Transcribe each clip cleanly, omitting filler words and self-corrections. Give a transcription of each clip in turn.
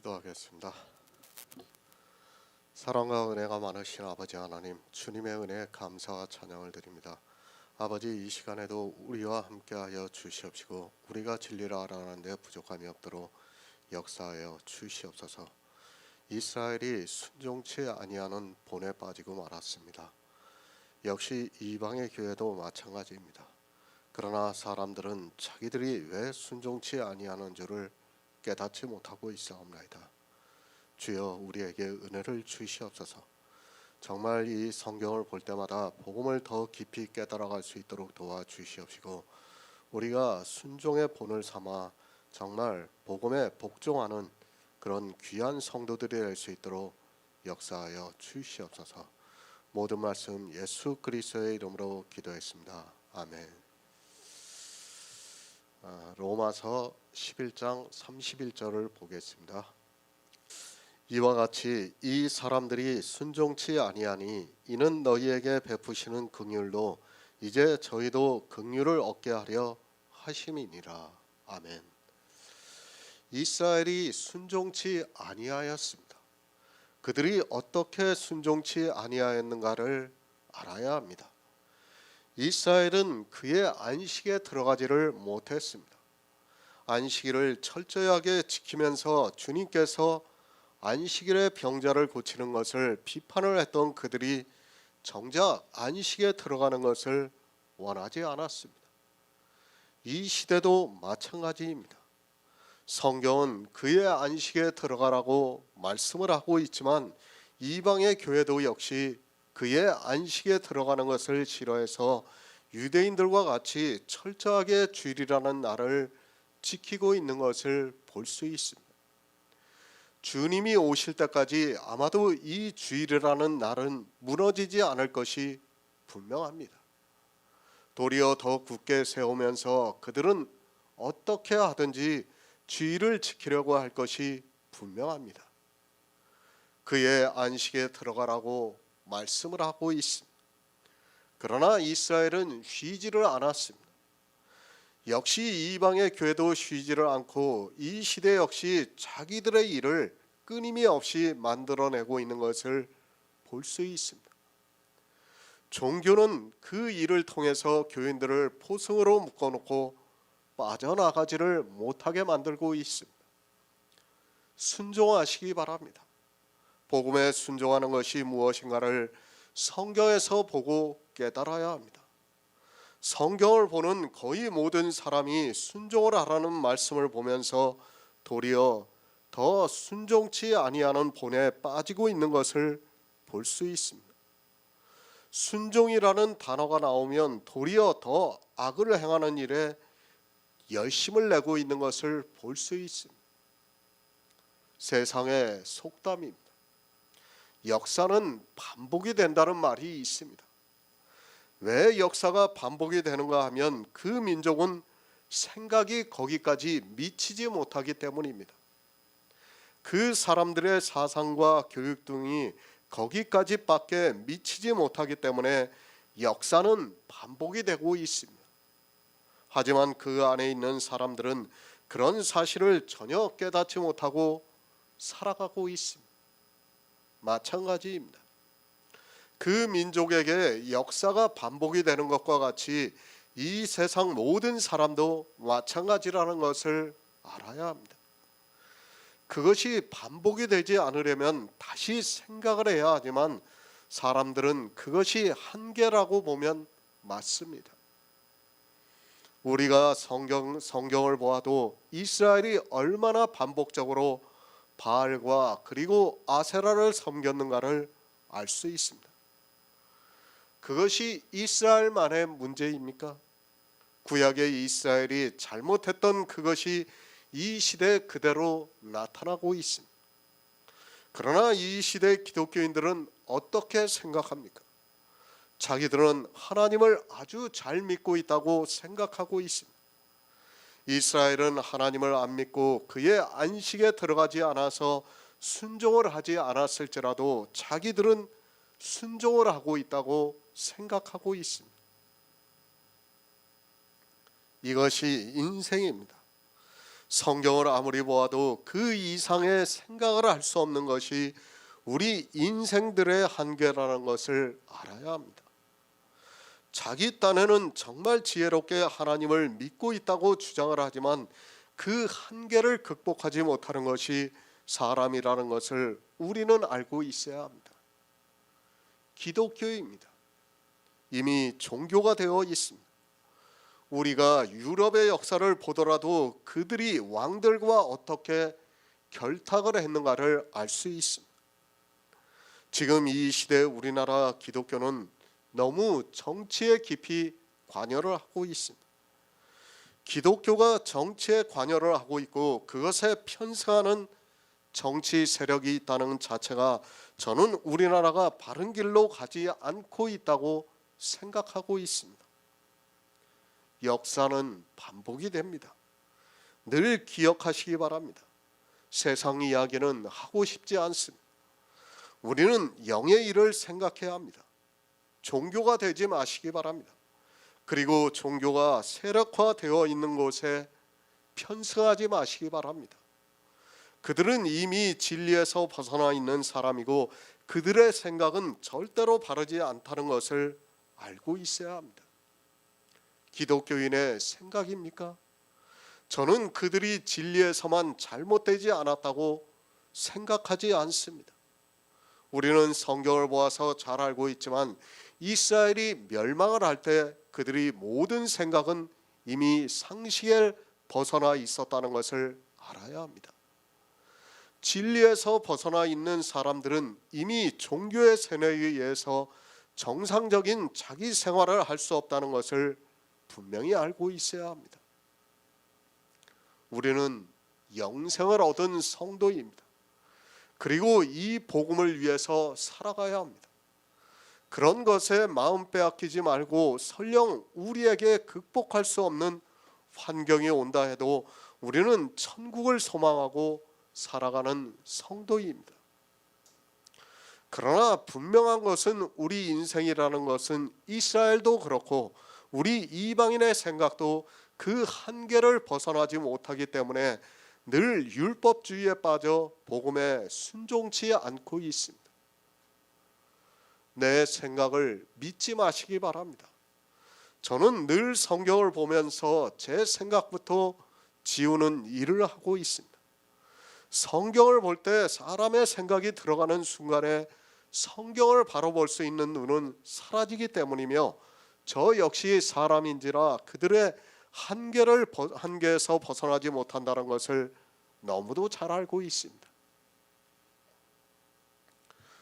기도하겠습니다. 사랑과 은혜가 많으신 아버지 하나님, 주님의 은혜에 감사와 찬양을 드립니다. 아버지, 이 시간에도 우리와 함께하여 주시옵시고 우리가 진리를 알아가는데 부족함이 없도록 역사하여 주시옵소서. 이스라엘이 순종치 아니하는 본에 빠지고 말았습니다. 역시 이방의 교회도 마찬가지입니다. 그러나 사람들은 자기들이 왜 순종치 아니하는 줄을 깨닫지 못하고 있사옵나이다. 주여, 우리에게 은혜를 주시옵소서. 정말 이 성경을 볼 때마다 복음을 더 깊이 깨달아갈 수 있도록 도와주시옵시고 우리가 순종의 본을 삼아 정말 복음에 복종하는 그런 귀한 성도들이 될 수 있도록 역사하여 주시옵소서. 모든 말씀 예수 그리스도의 이름으로 기도했습니다. 아멘. 로마서 11장 31절을 보겠습니다. 이와 같이 이 사람들이 순종치 아니하니 이는 너희에게 베푸시는 긍휼로 이제 저희도 긍휼을 얻게 하려 하심이니라. 아멘. 이스라엘이 순종치 아니하였습니다. 그들이 어떻게 순종치 아니하였는가를 알아야 합니다. 이스라엘은 그의 안식에 들어가지를 못했습니다. 안식일을 철저하게 지키면서 주님께서 안식일의 병자를 고치는 것을 비판을 했던 그들이 정작 안식에 들어가는 것을 원하지 않았습니다. 이 시대도 마찬가지입니다. 성경은 그의 안식에 들어가라고 말씀을 하고 있지만 이방의 교회도 역시 그의 안식에 들어가는 것을 싫어해서 유대인들과 같이 철저하게 주일이라는 날을 지키고 있는 것을 볼 수 있습니다. 주님이 오실 때까지 아마도 이 주일이라는 날은 무너지지 않을 것이 분명합니다. 도리어 더 굳게 세우면서 그들은 어떻게 하든지 주일을 지키려고 할 것이 분명합니다. 그의 안식에 들어가라고 말씀을 하고 있습니다. 그러나 이스라엘은 쉬지를 않았습니다. 역시 이방의 교회도 쉬지를 않고 이 시대 역시 자기들의 일을 끊임이 없이 만들어내고 있는 것을 볼 수 있습니다. 종교는 그 일을 통해서 교인들을 포승으로 묶어놓고 빠져나가지를 못하게 만들고 있습니다. 순종하시기 바랍니다. 복음에 순종하는 것이 무엇인가를 성경에서 보고 깨달아야 합니다. 성경을 보는 거의 모든 사람이 순종을 하라는 말씀을 보면서 도리어 더 순종치 아니하는 본에 빠지고 있는 것을 볼 수 있습니다. 순종이라는 단어가 나오면 도리어 더 악을 행하는 일에 열심을 내고 있는 것을 볼 수 있습니다. 세상의 속담입니다. 역사는 반복이 된다는 말이 있습니다. 왜 역사가 반복이 되는가 하면 그 민족은 생각이 거기까지 미치지 못하기 때문입니다. 그 사람들의 사상과 교육 등이 거기까지밖에 미치지 못하기 때문에 역사는 반복이 되고 있습니다. 하지만 그 안에 있는 사람들은 그런 사실을 전혀 깨닫지 못하고 살아가고 있습니다. 마찬가지입니다. 그 민족에게 역사가 반복이 되는 것과 같이 이 세상 모든 사람도 마찬가지라는 것을 알아야 합니다. 그것이 반복이 되지 않으려면 다시 생각을 해야 하지만 사람들은 그것이 한계라고 보면 맞습니다. 우리가 성경을 보아도 이스라엘이 얼마나 반복적으로 바알과 그리고 아세라를 섬겼는가를 알 수 있습니다. 그것이 이스라엘만의 문제입니까? 구약의 이스라엘이 잘못했던 그것이 이 시대 그대로 나타나고 있습니다. 그러나 이 시대 기독교인들은 어떻게 생각합니까? 자기들은 하나님을 아주 잘 믿고 있다고 생각하고 있습니다. 이스라엘은 하나님을 안 믿고 그의 안식에 들어가지 않아서 순종을 하지 않았을지라도 자기들은 순종을 하고 있다고 생각하고 있습니다. 이것이 인생입니다. 성경을 아무리 보아도 그 이상의 생각을 할 수 없는 것이 우리 인생들의 한계라는 것을 알아야 합니다. 자기 딴에는 정말 지혜롭게 하나님을 믿고 있다고 주장을 하지만 그 한계를 극복하지 못하는 것이 사람이라는 것을 우리는 알고 있어야 합니다. 기독교입니다. 이미 종교가 되어 있습니다. 우리가 유럽의 역사를 보더라도 그들이 왕들과 어떻게 결탁을 했는가를 알 수 있습니다. 지금 이 시대 우리나라 기독교는 너무 정치에 깊이 관여를 하고 있습니다. 기독교가 정치에 관여를 하고 있고 그것에 편승하는 정치 세력이 있다는 자체가 저는 우리나라가 바른 길로 가지 않고 있다고 생각하고 있습니다. 역사는 반복이 됩니다. 늘 기억하시기 바랍니다. 세상 이야기는 하고 싶지 않습니다. 우리는 영의 일을 생각해야 합니다. 종교가 되지 마시기 바랍니다. 그리고 종교가 세력화되어 있는 곳에 편승하지 마시기 바랍니다. 그들은 이미 진리에서 벗어나 있는 사람이고 그들의 생각은 절대로 바르지 않다는 것을 알고 있어야 합니다. 기독교인의 생각입니까? 저는 그들이 진리에서만 잘못되지 않았다고 생각하지 않습니다. 우리는 성경을 보아서 잘 알고 있지만 이스라엘이 멸망을 할 때 그들이 모든 생각은 이미 상식에 벗어나 있었다는 것을 알아야 합니다. 진리에서 벗어나 있는 사람들은 이미 종교의 세뇌에 의해서 정상적인 자기 생활을 할 수 없다는 것을 분명히 알고 있어야 합니다. 우리는 영생을 얻은 성도입니다. 그리고 이 복음을 위해서 살아가야 합니다. 그런 것에 마음 빼앗기지 말고 설령 우리에게 극복할 수 없는 환경이 온다 해도 우리는 천국을 소망하고 살아가는 성도입니다. 그러나 분명한 것은 우리 인생이라는 것은 이스라엘도 그렇고 우리 이방인의 생각도 그 한계를 벗어나지 못하기 때문에 늘 율법주의에 빠져 복음에 순종치 않고 있습니다. 내 생각을 믿지 마시기 바랍니다. 저는 늘 성경을 보면서 제 생각부터 지우는 일을 하고 있습니다. 성경을 볼 때 사람의 생각이 들어가는 순간에 성경을 바로 볼 수 있는 눈은 사라지기 때문이며 저 역시 사람인지라 그들의 한계에서 벗어나지 못한다는 것을 너무도 잘 알고 있습니다.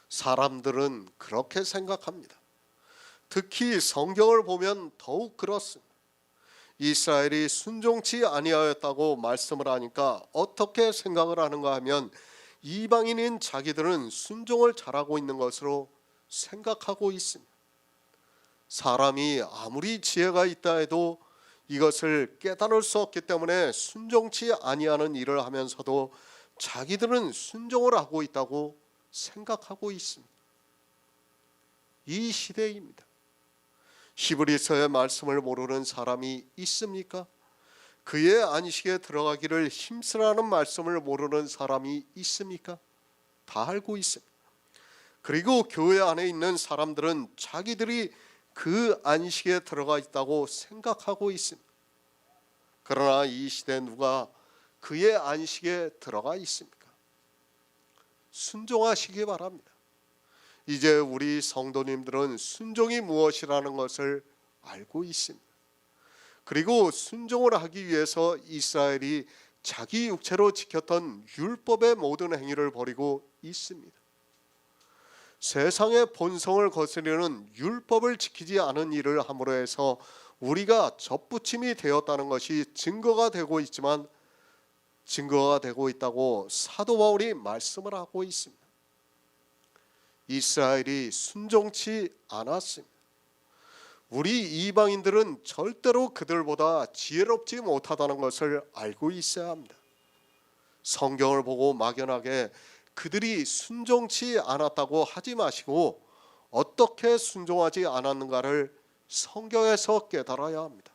사람들은 그렇게 생각합니다. 특히 성경을 보면 더욱 그렇습니다. 이스라엘이 순종치 아니하였다고 말씀을 하니까 어떻게 생각을 하는가 하면 이방인인 자기들은 순종을 잘하고 있는 것으로 생각하고 있습니다. 사람이 아무리 지혜가 있다 해도 이것을 깨달을 수 없기 때문에 순종치 아니하는 일을 하면서도 자기들은 순종을 하고 있다고 생각하고 있습니다. 이 시대입니다. 히브리서의 말씀을 모르는 사람이 있습니까? 그의 안식에 들어가기를 힘쓰라는 말씀을 모르는 사람이 있습니까? 다 알고 있습니다. 그리고 교회 안에 있는 사람들은 자기들이 그 안식에 들어가 있다고 생각하고 있습니다. 그러나 이 시대에 누가 그의 안식에 들어가 있습니까? 순종하시기 바랍니다. 이제 우리 성도님들은 순종이 무엇이라는 것을 알고 있습니다. 그리고 순종을 하기 위해서 이스라엘이 자기 육체로 지켰던 율법의 모든 행위를 버리고 있습니다. 세상의 본성을 거스르는 율법을 지키지 않은 일을 함으로 해서 우리가 접붙임이 되었다는 것이 증거가 되고 있지만 증거가 되고 있다고 사도 바울이 말씀을 하고 있습니다. 이스라엘이 순종치 않았습니다. 우리 이방인들은 절대로 그들보다 지혜롭지 못하다는 것을 알고 있어야 합니다. 성경을 보고 막연하게 그들이 순종치 않았다고 하지 마시고 어떻게 순종하지 않았는가를 성경에서 깨달아야 합니다.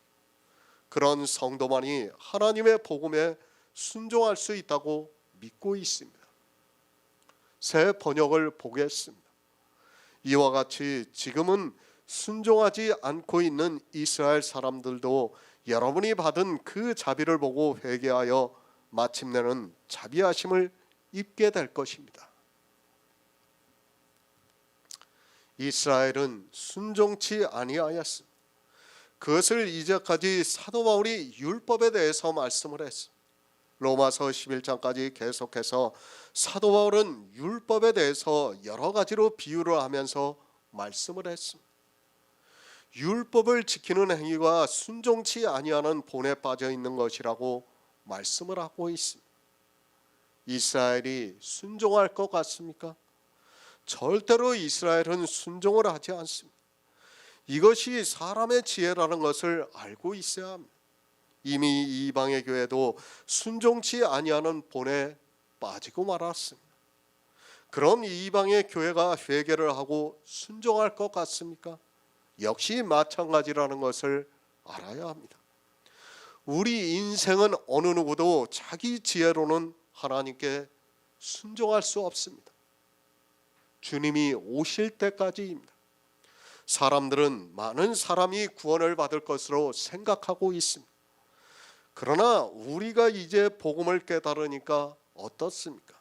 그런 성도만이 하나님의 복음에 순종할 수 있다고 믿고 있습니다. 새 번역을 보겠습니다. 이와 같이 지금은 순종하지 않고 있는 이스라엘 사람들도 여러분이 받은 그 자비를 보고 회개하여 마침내는 자비하심을 입게 될 것입니다. 이스라엘은 순종치 아니하였습니다. 그것을 이제까지 사도 바울이 율법에 대해서 말씀을 했습니다. 로마서 11장까지 계속해서 사도 바울은 율법에 대해서 여러 가지로 비유를 하면서 말씀을 했습니다. 율법을 지키는 행위가 순종치 아니하는 본에 빠져 있는 것이라고 말씀을 하고 있습니다. 이스라엘이 순종할 것 같습니까? 절대로 이스라엘은 순종을 하지 않습니다. 이것이 사람의 지혜라는 것을 알고 있어야 합니다. 이미 이방의 교회도 순종치 아니하는 본에 빠지고 말았습니다. 그럼 이방의 교회가 회개를 하고 순종할 것 같습니까? 역시 마찬가지라는 것을 알아야 합니다. 우리 인생은 어느 누구도 자기 지혜로는 하나님께 순종할 수 없습니다. 주님이 오실 때까지입니다. 사람들은 많은 사람이 구원을 받을 것으로 생각하고 있습니다. 그러나 우리가 이제 복음을 깨달으니까 어떻습니까?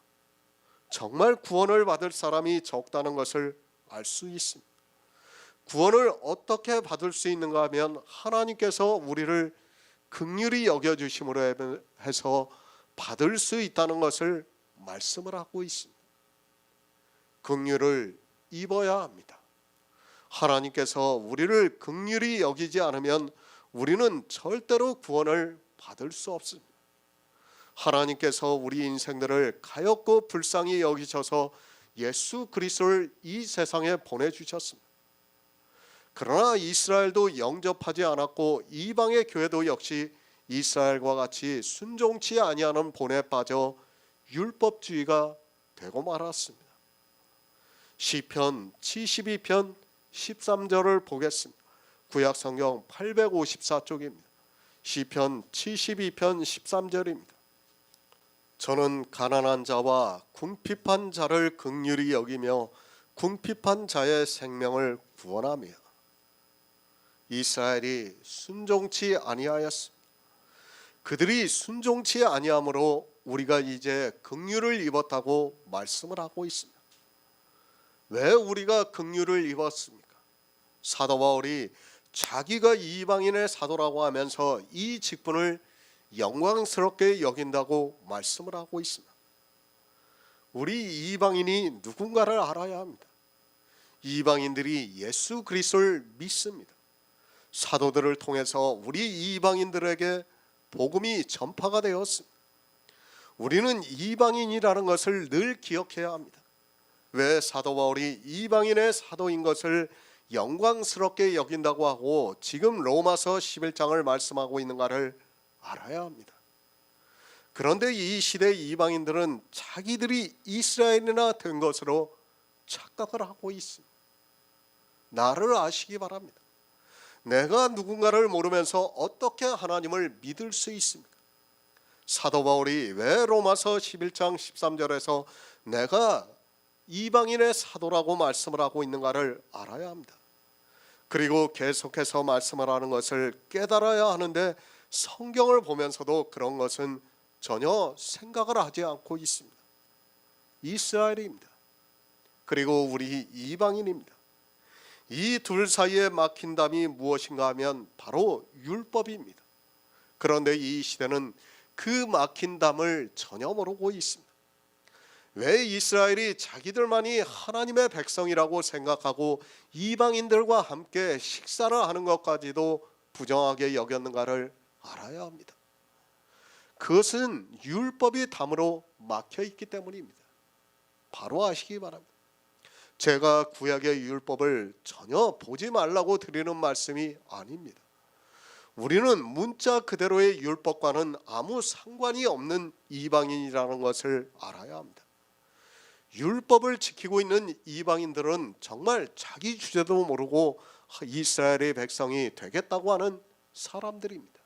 정말 구원을 받을 사람이 적다는 것을 알 수 있습니다. 구원을 어떻게 받을 수 있는가 하면 하나님께서 우리를 긍휼히 여겨주심으로 해서 받을 수 있다는 것을 말씀을 하고 있습니다. 긍휼을 입어야 합니다. 하나님께서 우리를 긍휼히 여기지 않으면 우리는 절대로 구원을 받을 수 없습니다. 하나님께서 우리 인생들을 가엾고 불쌍히 여기셔서 예수 그리스도를 이 세상에 보내주셨습니다. 그러나 이스라엘도 영접하지 않았고 이방의 교회도 역시 이스라엘과 같이 순종치 아니하는 본에 빠져 율법주의가 되고 말았습니다. 시편 72편 13절을 보겠습니다. 구약성경 854쪽입니다. 시편 72편 13절입니다. 저는 가난한 자와 궁핍한 자를 긍휼히 여기며 궁핍한 자의 생명을 구원하며. 이스라엘이 순종치 아니하였습니다. 그들이 순종치 아니함으로 우리가 이제 긍휼을 입었다고 말씀을 하고 있습니다. 왜 우리가 긍휼을 입었습니까? 사도 바울이 자기가 이방인의 사도라고 하면서 이 직분을 영광스럽게 여긴다고 말씀을 하고 있습니다. 우리 이방인이 누군가를 알아야 합니다. 이방인들이 예수 그리스도를 믿습니다. 사도들을 통해서 우리 이방인들에게 복음이 전파가 되었습니다. 우리는 이방인이라는 것을 늘 기억해야 합니다. 왜 사도 바울이 이방인의 사도인 것을 영광스럽게 여긴다고 하고 지금 로마서 11장을 말씀하고 있는가를 알아야 합니다. 그런데 이 시대 이방인들은 자기들이 이스라엘이나 된 것으로 착각을 하고 있습니다. 나를 아시기 바랍니다. 내가 누군가를 모르면서 어떻게 하나님을 믿을 수 있습니까? 사도 바울이 왜 로마서 11장 13절에서 내가 이방인의 사도라고 말씀을 하고 있는가를 알아야 합니다. 그리고 계속해서 말씀을 하는 것을 깨달아야 하는데 성경을 보면서도 그런 것은 전혀 생각을 하지 않고 있습니다. 이스라엘입니다. 그리고 우리 이방인입니다. 이 둘 사이에 막힌 담이 무엇인가 하면 바로 율법입니다. 그런데 이 시대는 그 막힌 담을 전혀 모르고 있습니다. 왜 이스라엘이 자기들만이 하나님의 백성이라고 생각하고 이방인들과 함께 식사를 하는 것까지도 부정하게 여겼는가를 알아야 합니다. 그것은 율법이 담으로 막혀 있기 때문입니다. 바로 아시기 바랍니다. 제가 구약의 율법을 전혀 보지 말라고 드리는 말씀이 아닙니다. 우리는 문자 그대로의 율법과는 아무 상관이 없는 이방인이라는 것을 알아야 합니다. 율법을 지키고 있는 이방인들은 정말 자기 주제도 모르고 이스라엘의 백성이 되겠다고 하는 사람들입니다.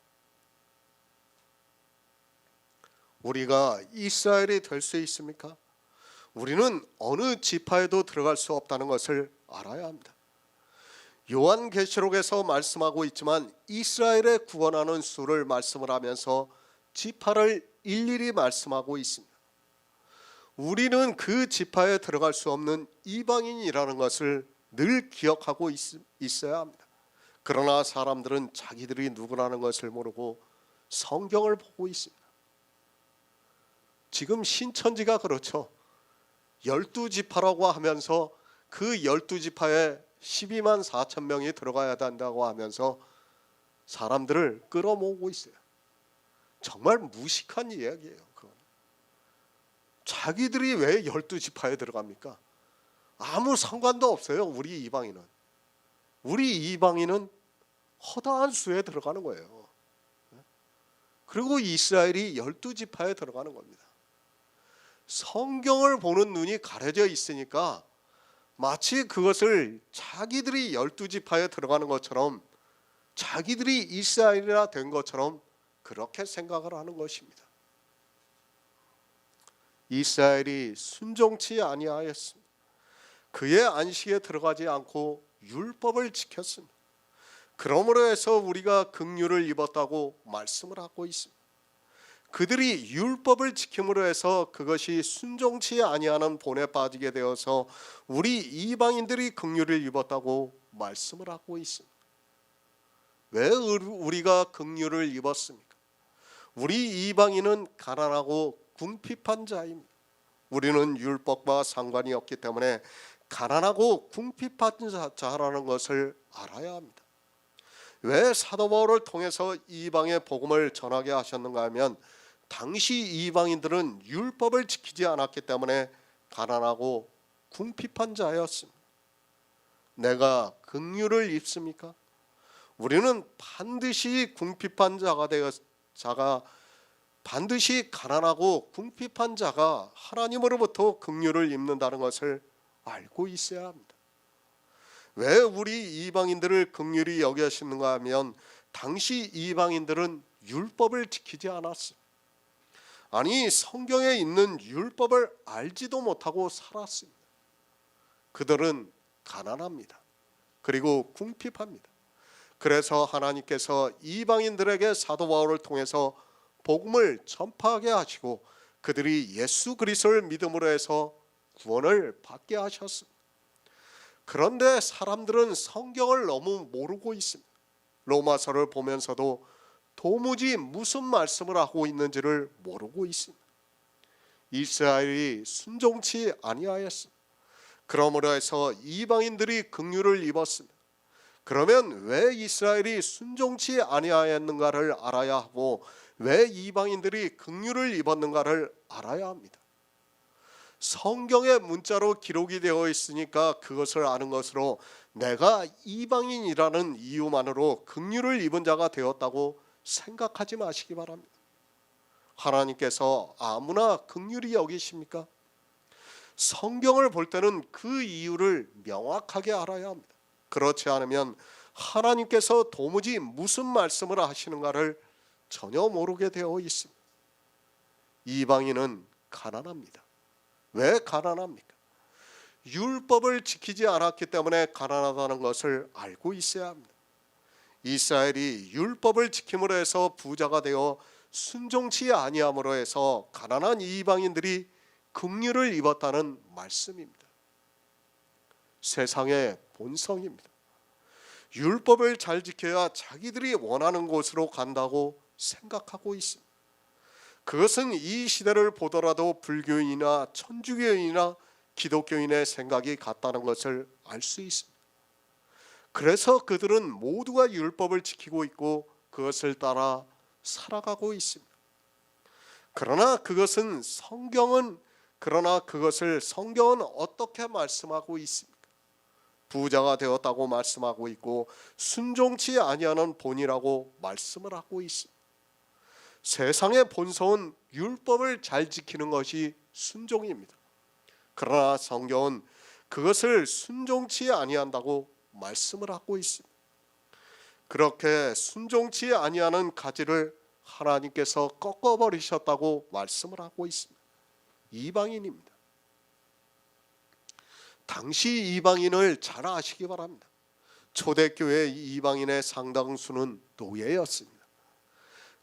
우리가 이스라엘이 될 수 있습니까? 우리는 어느 지파에도 들어갈 수 없다는 것을 알아야 합니다. 요한계시록에서 말씀하고 있지만 이스라엘의 구원하는 수를 말씀을 하면서 지파를 일일이 말씀하고 있습니다. 우리는 그 지파에 들어갈 수 없는 이방인이라는 것을 늘 기억하고 있어야 합니다. 그러나 사람들은 자기들이 누구라는 것을 모르고 성경을 보고 있습니다. 지금 신천지가 그렇죠. 12지파라고 하면서 그 12지파에 12만 4천 명이 들어가야 된다고 하면서 사람들을 끌어모으고 있어요. 정말 무식한 이야기예요. 그건. 자기들이 왜 12지파에 들어갑니까? 아무 상관도 없어요. 우리 이방인은 허다한 수에 들어가는 거예요. 그리고 이스라엘이 12지파에 들어가는 겁니다. 성경을 보는 눈이 가려져 있으니까 마치 그것을 자기들이 12지파에 들어가는 것처럼, 자기들이 이스라엘이라 된 것처럼 그렇게 생각을 하는 것입니다. 이스라엘이 순종치 아니하였습니다. 그의 안식에 들어가지 않고 율법을 지켰습니다. 그러므로 해서 우리가 긍휼을 입었다고 말씀을 하고 있습니다. 그들이 율법을 지킴으로 해서 그것이 순종치 아니하는 본에 빠지게 되어서 우리 이방인들이 긍휼을 입었다고 말씀을 하고 있습니다. 왜 우리가 긍휼을 입었습니까? 우리 이방인은 가난하고 궁핍한 자입니다. 우리는 율법과 상관이 없기 때문에 가난하고 궁핍한 자라는 것을 알아야 합니다. 왜 사도 바울을 통해서 이방의 복음을 전하게 하셨는가 하면 당시 이방인들은 율법을 지키지 않았기 때문에 가난하고 궁핍한 자였습니다. 내가 긍휼을 입습니까? 우리는 반드시 궁핍한 자가 반드시 가난하고 궁핍한 자가 하나님으로부터 긍휼을 입는다는 것을 알고 있어야 합니다. 왜 우리 이방인들을 긍휼히 여기시는가 하면 당시 이방인들은 율법을 지키지 않았습니다. 아니, 성경에 있는 율법을 알지도 못하고 살았습니다. 그들은 가난합니다. 그리고 궁핍합니다. 그래서 하나님께서 이방인들에게 사도 바울을 통해서 복음을 전파하게 하시고 그들이 예수 그리스도를 믿음으로 해서 구원을 받게 하셨습니다. 그런데 사람들은 성경을 너무 모르고 있습니다. 로마서를 보면서도 도무지 무슨 말씀을 하고 있는지를 모르고 있습니다. 이스라엘이 순종치 아니하였습니다. 그러므로 해서 이방인들이 긍휼을 입었습니다. 그러면 왜 이스라엘이 순종치 아니하였는가를 알아야 하고 왜 이방인들이 긍휼을 입었는가를 알아야 합니다. 성경의 문자로 기록이 되어 있으니까 그것을 아는 것으로 내가 이방인이라는 이유만으로 긍휼을 입은 자가 되었다고 생각하지 마시기 바랍니다. 하나님께서 아무나 긍휼히 여기십니까? 성경을 볼 때는 그 이유를 명확하게 알아야 합니다. 그렇지 않으면 하나님께서 도무지 무슨 말씀을 하시는가를 전혀 모르게 되어 있습니다. 이방인은 가난합니다. 왜 가난합니까? 율법을 지키지 않았기 때문에 가난하다는 것을 알고 있어야 합니다. 이스라엘이 율법을 지킴으로 해서 부자가 되어 순종치 아니함으로 해서 가난한 이방인들이 긍휼을 입었다는 말씀입니다. 세상의 본성입니다. 율법을 잘 지켜야 자기들이 원하는 곳으로 간다고 생각하고 있습니다. 그것은 이 시대를 보더라도 불교인이나 천주교인이나 기독교인의 생각이 같다는 것을 알 수 있습니다. 그래서 그들은 모두가 율법을 지키고 있고 그것을 따라 살아가고 있습니다. 그러나 성경은 어떻게 말씀하고 있습니까? 부자가 되었다고 말씀하고 있고 순종치 아니하는 본이라고 말씀을 하고 있습니다. 세상의 본성은 율법을 잘 지키는 것이 순종입니다. 그러나 성경은 그것을 순종치 아니한다고 말씀을 하고 있습니다. 그렇게 순종치 아니하는 가지를 하나님께서 꺾어버리셨다고 말씀을 하고 있습니다. 이방인입니다. 당시 이방인을 잘 아시기 바랍니다. 초대교회 이방인의 상당수는 노예였습니다.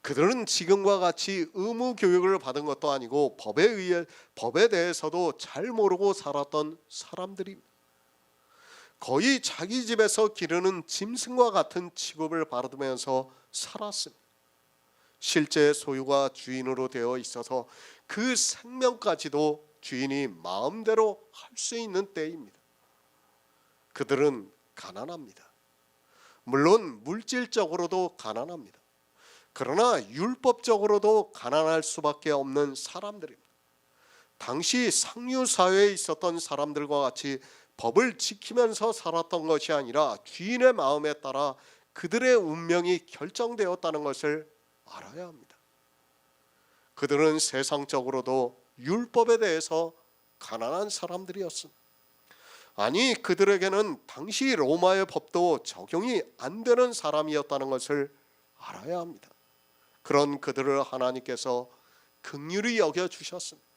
그들은 지금과 같이 의무 교육을 받은 것도 아니고 법에 대해서도 잘 모르고 살았던 사람들입니다. 거의 자기 집에서 기르는 짐승과 같은 취급을 받으면서 살았습니다. 실제 소유가 주인으로 되어 있어서 그 생명까지도 주인이 마음대로 할 수 있는 때입니다. 그들은 가난합니다. 물론 물질적으로도 가난합니다. 그러나 율법적으로도 가난할 수밖에 없는 사람들입니다. 당시 상류 사회에 있었던 사람들과 같이 법을 지키면서 살았던 것이 아니라 주인의 마음에 따라 그들의 운명이 결정되었다는 것을 알아야 합니다. 그들은 세상적으로도 율법에 대해서 가난한 사람들이었습니다. 아니, 그들에게는 당시 로마의 법도 적용이 안 되는 사람이었다는 것을 알아야 합니다. 그런 그들을 하나님께서 긍휼히 여겨주셨습니다.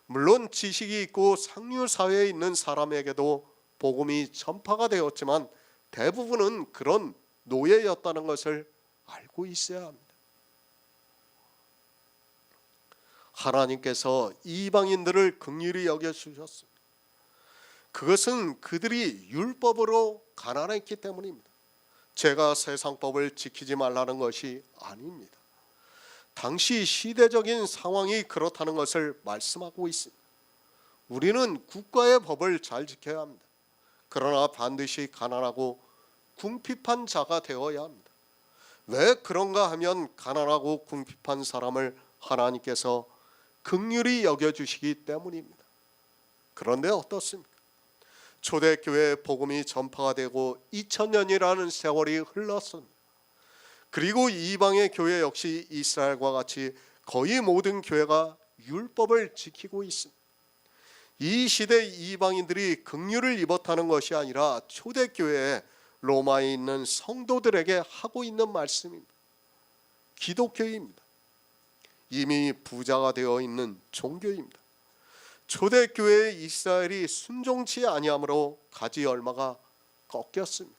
물론 지식이 있고 상류 사회에 있는 사람에게도 복음이 전파가 되었지만 대부분은 그런 노예였다는 것을 알고 있어야 합니다. 하나님께서 이방인들을 긍휼히 여겨주셨습니다. 그것은 그들이 율법으로 가난했기 때문입니다. 제가 세상법을 지키지 말라는 것이 아닙니다. 당시 시대적인 상황이 그렇다는 것을 말씀하고 있습니다. 우리는 국가의 법을 잘 지켜야 합니다. 그러나 반드시 가난하고 궁핍한 자가 되어야 합니다. 왜 그런가 하면 가난하고 궁핍한 사람을 하나님께서 긍휼히 여겨주시기 때문입니다. 그런데 어떻습니까? 초대교회 복음이 전파가 되고 2000년이라는 세월이 흘렀습니다. 그리고 이방의 교회 역시 이스라엘과 같이 거의 모든 교회가 율법을 지키고 있습니다. 이 시대 이방인들이 긍휼을 입었다는 것이 아니라 초대교회에 로마에 있는 성도들에게 하고 있는 말씀입니다. 기독교입니다. 이미 부자가 되어 있는 종교입니다. 초대교회의 이스라엘이 순종치 아니함으로 가지 열마가 꺾였습니다.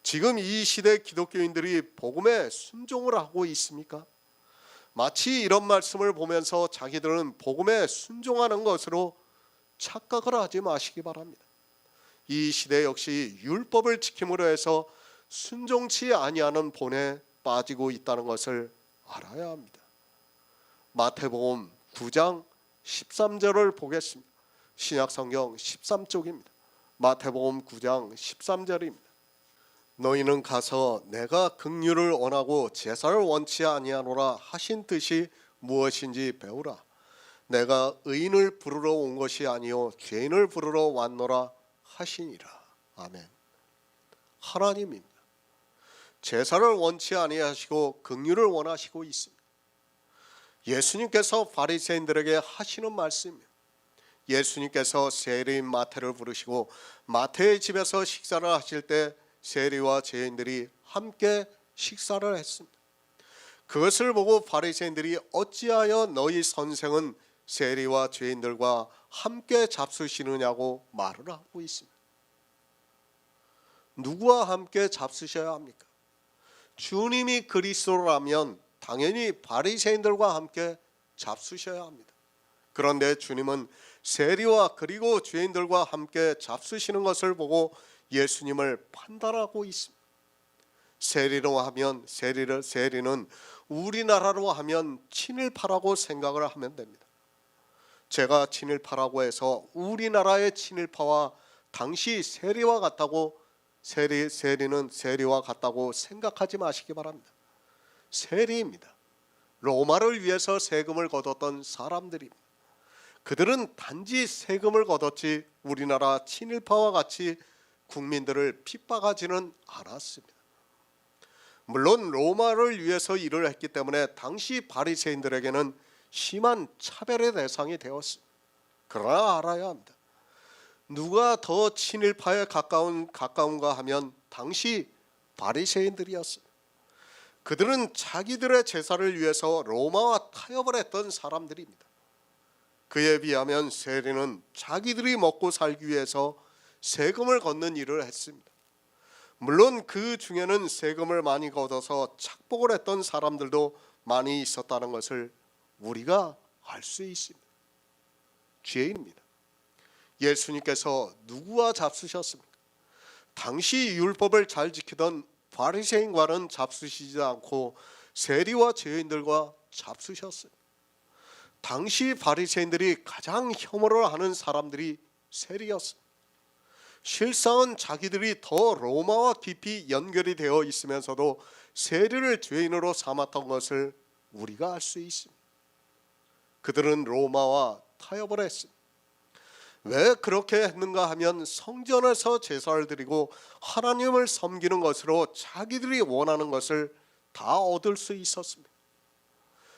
지금 이 시대 기독교인들이 복음에 순종을 하고 있습니까? 마치 이런 말씀을 보면서 자기들은 복음에 순종하는 것으로 착각을 하지 마시기 바랍니다. 이 시대 역시 율법을 지킴으로 해서 순종치 아니하는 본에 빠지고 있다는 것을 알아야 합니다. 마태복음 9장 13절을 보겠습니다. 신약성경 13쪽입니다. 마태복음 9장 13절입니다. 너희는 가서 내가 긍휼을 원하고 제사를 원치 아니하노라 하신 뜻이 무엇인지 배우라. 내가 의인을 부르러 온 것이 아니요 죄인을 부르러 왔노라 하시니라. 아멘. 하나님입니다. 제사를 원치 아니하시고 긍휼을 원하시고 있습니다. 예수님께서 바리새인들에게 하시는 말씀입니다. 예수님께서 세리인 마태를 부르시고 마태의 집에서 식사를 하실 때 세리와 죄인들이 함께 식사를 했습니다. 그것을 보고 바리새인들이 어찌하여 너희 선생은 세리와 죄인들과 함께 잡수시느냐고 말을 하고 있습니다. 누구와 함께 잡수셔야 합니까? 주님이 그리스도라면 당연히 바리새인들과 함께 잡수셔야 합니다. 그런데 주님은 세리와 그리고 죄인들과 함께 잡수시는 것을 보고 예수님을 판단하고 있습니다. 세리로 하면 세리는 우리나라로 하면 친일파라고 생각을 하면 됩니다. 제가 친일파라고 해서 우리나라의 친일파와 당시 세리와 같다고 세리는 세리와 같다고 생각하지 마시기 바랍니다. 세리입니다. 로마를 위해서 세금을 걷었던 사람들입니다. 그들은 단지 세금을 걷었지 우리나라 친일파와 같이 국민들을 핍박하지는 않았습니다. 물론 로마를 위해서 일을 했기 때문에 당시 바리새인들에게는 심한 차별의 대상이 되었습니다. 그러나 알아야 합니다. 누가 더 친일파에 가까운가 하면 당시 바리새인들이었습니다. 그들은 자기들의 제사를 위해서 로마와 타협을 했던 사람들입니다. 그에 비하면 세리는 자기들이 먹고 살기 위해서 세금을 걷는 일을 했습니다. 물론 그 중에는 세금을 많이 걷어서 착복을 했던 사람들도 많이 있었다는 것을 우리가 알 수 있습니다. 죄인입니다. 예수님께서 누구와 잡수셨습니까? 당시 율법을 잘 지키던 바리새인과는 잡수시지 않고 세리와 죄인들과 잡수셨어요. 당시 바리새인들이 가장 혐오를 하는 사람들이 세리였어요. 실상은 자기들이 더 로마와 깊이 연결이 되어 있으면서도 세리를 죄인으로 삼았던 것을 우리가 알 수 있습니다. 그들은 로마와 타협을 했습니다. 왜 그렇게 했는가 하면 성전에서 제사를 드리고 하나님을 섬기는 것으로 자기들이 원하는 것을 다 얻을 수 있었습니다.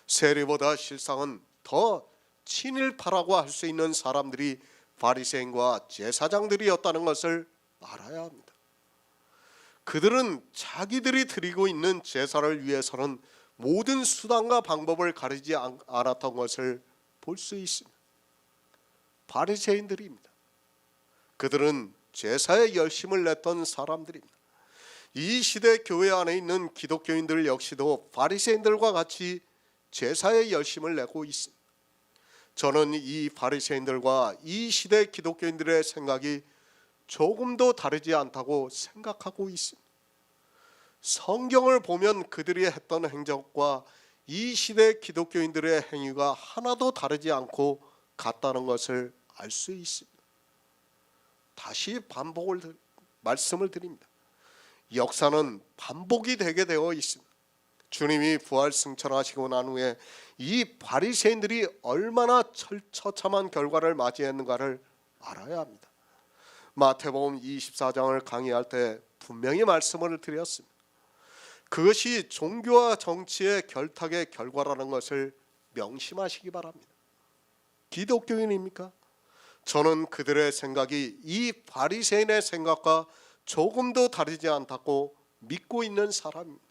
세리보다 실상은 더 친일파라고 할 수 있는 사람들이 바리새인과 제사장들이었다는 것을 알아야 합니다. 그들은 자기들이 드리고 있는 제사를 위해서는 모든 수단과 방법을 가리지 않았던 것을 볼 수 있습니다. 바리새인들입니다. 그들은 제사에 열심을 냈던 사람들입니다. 이 시대 교회 안에 있는 기독교인들 역시도 바리새인들과 같이 제사에 열심을 내고 있습니다. 저는 이 바리새인들과 이 시대 기독교인들의 생각이 조금도 다르지 않다고 생각하고 있습니다. 성경을 보면 그들이 했던 행적과 이 시대 기독교인들의 행위가 하나도 다르지 않고 같다는 것을 알 수 있습니다. 다시 말씀을 드립니다. 역사는 반복이 되게 되어 있습니다. 주님이 부활 승천하시고 난 후에 이 바리새인들이 얼마나 처참한 결과를 맞이했는가를 알아야 합니다. 마태복음 24장을 강의할 때 분명히 말씀을 드렸습니다. 그것이 종교와 정치의 결탁의 결과라는 것을 명심하시기 바랍니다. 기독교인입니까? 저는 그들의 생각이 이 바리새인의 생각과 조금도 다르지 않다고 믿고 있는 사람입니다.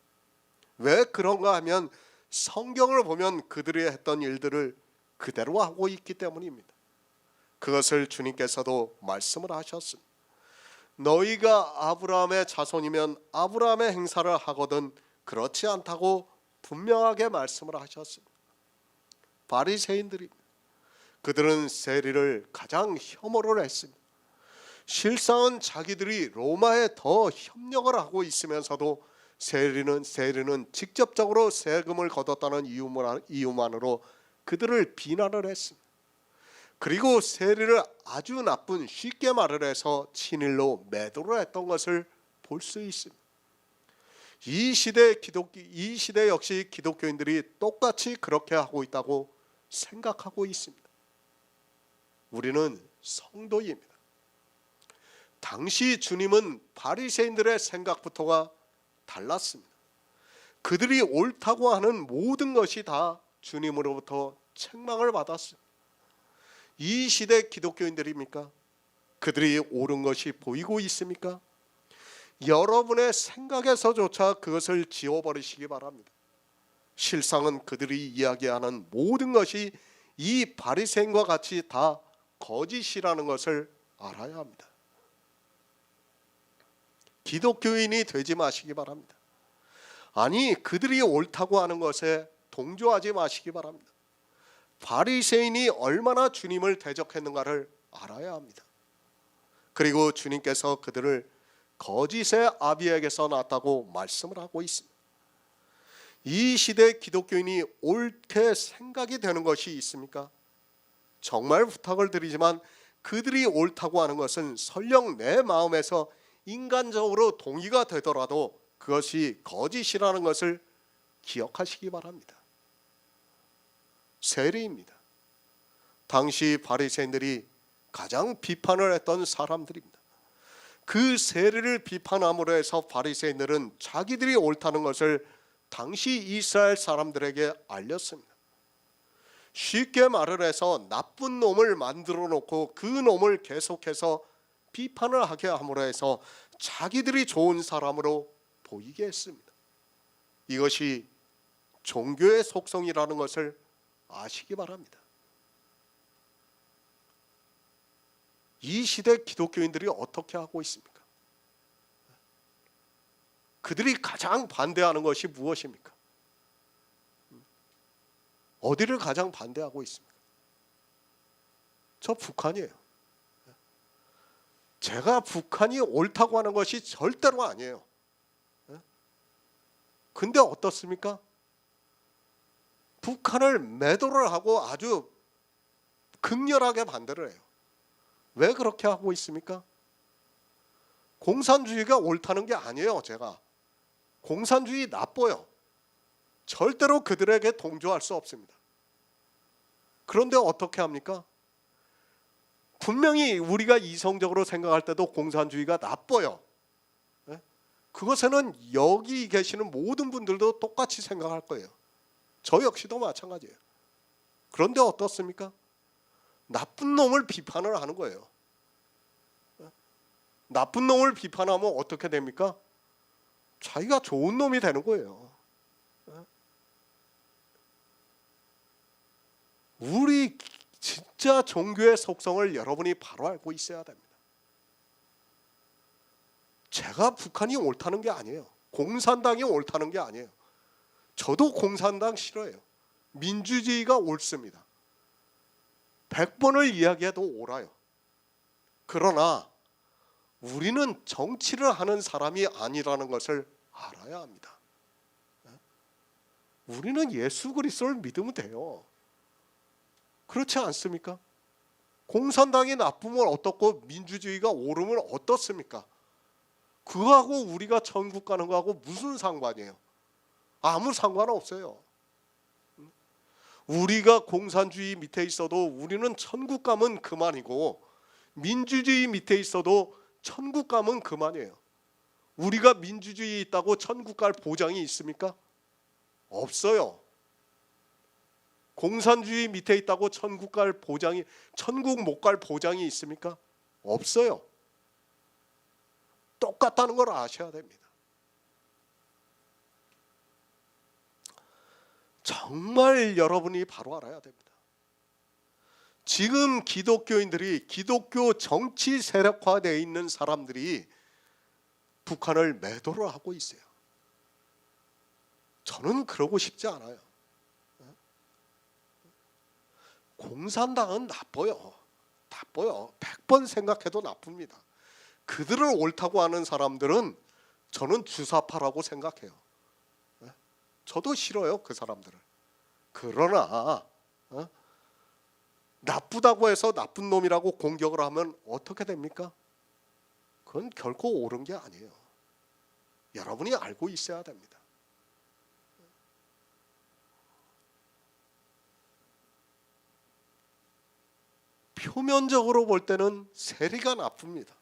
왜 그런가 하면 성경을 보면 그들이 했던 일들을 그대로 하고 있기 때문입니다. 그것을 주님께서도 말씀을 하셨습니다. 너희가 아브라함의 자손이면 아브라함의 행사를 하거든 그렇지 않다고 분명하게 말씀을 하셨습니다. 바리새인들입니다. 그들은 세리를 가장 혐오를 했습니다. 실상은 자기들이 로마에 더 협력을 하고 있으면서도 세리는 직접적으로 세금을 걷었다는 이유만으로 그들을 비난을 했습니다. 그리고 세리를 아주 나쁜, 쉽게 말을 해서 친일로 매도를 했던 것을 볼 수 있습니다. 이 시대 역시 기독교인들이 똑같이 그렇게 하고 있다고 생각하고 있습니다. 우리는 성도입니다. 당시 주님은 바리새인들의 생각부터가 달랐습니다. 그들이 옳다고 하는 모든 것이 다 주님으로부터 책망을 받았습니다. 이 시대 기독교인들입니까? 그들이 옳은 것이 보이고 있습니까? 여러분의 생각에서조차 그것을 지워버리시기 바랍니다. 실상은 그들이 이야기하는 모든 것이 이 바리새인과 같이 다 거짓이라는 것을 알아야 합니다. 기독교인이 되지 마시기 바랍니다. 아니, 그들이 옳다고 하는 것에 동조하지 마시기 바랍니다. 바리새인이 얼마나 주님을 대적했는가를 알아야 합니다. 그리고 주님께서 그들을 거짓의 아비에게서 났다고 말씀을 하고 있습니다. 이 시대 기독교인이 옳게 생각이 되는 것이 있습니까? 정말 부탁을 드리지만 그들이 옳다고 하는 것은 설령 내 마음에서 인간적으로 동의가 되더라도 그것이 거짓이라는 것을 기억하시기 바랍니다. 세리입니다. 당시 바리새인들이 가장 비판을 했던 사람들입니다. 그 세리를 비판함으로 해서 바리새인들은 자기들이 옳다는 것을 당시 이스라엘 사람들에게 알렸습니다. 쉽게 말을 해서 나쁜 놈을 만들어 놓고 그 놈을 계속해서 비판을 하게 함으로 해서 자기들이 좋은 사람으로 보이게 했습니다. 이것이 종교의 속성이라는 것을 아시기 바랍니다. 이 시대 기독교인들이 어떻게 하고 있습니까? 그들이 가장 반대하는 것이 무엇입니까? 어디를 가장 반대하고 있습니까? 저 북한이에요. 제가 북한이 옳다고 하는 것이 절대로 아니에요. 근데 어떻습니까? 북한을 매도를 하고 아주 극렬하게 반대를 해요. 왜 그렇게 하고 있습니까? 공산주의가 옳다는 게 아니에요. 제가 공산주의 나빠요. 절대로 그들에게 동조할 수 없습니다. 그런데 어떻게 합니까? 분명히 우리가 이성적으로 생각할 때도 공산주의가 나빠요. 그것에는 여기 계시는 모든 분들도 똑같이 생각할 거예요. 저 역시도 마찬가지예요. 그런데 어떻습니까? 나쁜 놈을 비판을 하는 거예요. 나쁜 놈을 비판하면 어떻게 됩니까? 자기가 좋은 놈이 되는 거예요. 우리 진짜 종교의 속성을 여러분이 바로 알고 있어야 됩니다. 제가 북한이 옳다는 게 아니에요. 공산당이 옳다는 게 아니에요. 저도 공산당 싫어해요. 민주주의가 옳습니다. 100번을 이야기해도 옳아요. 그러나 우리는 정치를 하는 사람이 아니라는 것을 알아야 합니다. 우리는 예수 그리스도를 믿으면 돼요. 그렇지 않습니까? 공산당이 나쁘면 어떻고 민주주의가 옳으면 어떻습니까? 그거하고 우리가 천국 가는 거하고 무슨 상관이에요? 아무 상관없어요. 우리가 공산주의 밑에 있어도 우리는 천국 가면 그만이고, 민주주의 밑에 있어도 천국 가면 그만이에요. 우리가 민주주의에 있다고 천국 갈 보장이 있습니까? 없어요. 공산주의 밑에 있다고 천국 못 갈 보장이 있습니까? 없어요. 똑같다는 걸 아셔야 됩니다. 정말 여러분이 바로 알아야 됩니다. 지금 기독교인들이, 기독교 정치 세력화되어 있는 사람들이 북한을 매도를 하고 있어요. 저는 그러고 싶지 않아요. 공산당은 나빠요. 100번 생각해도 나쁩니다. 그들을 옳다고 하는 사람들은 저는 주사파라고 생각해요. 저도 싫어요, 그 사람들을. 그러나 나쁘다고 해서 나쁜 놈이라고 공격을 하면 어떻게 됩니까? 그건 결코 옳은 게 아니에요. 여러분이 알고 있어야 됩니다. 표면적으로 볼 때는 세리가 나쁩니다.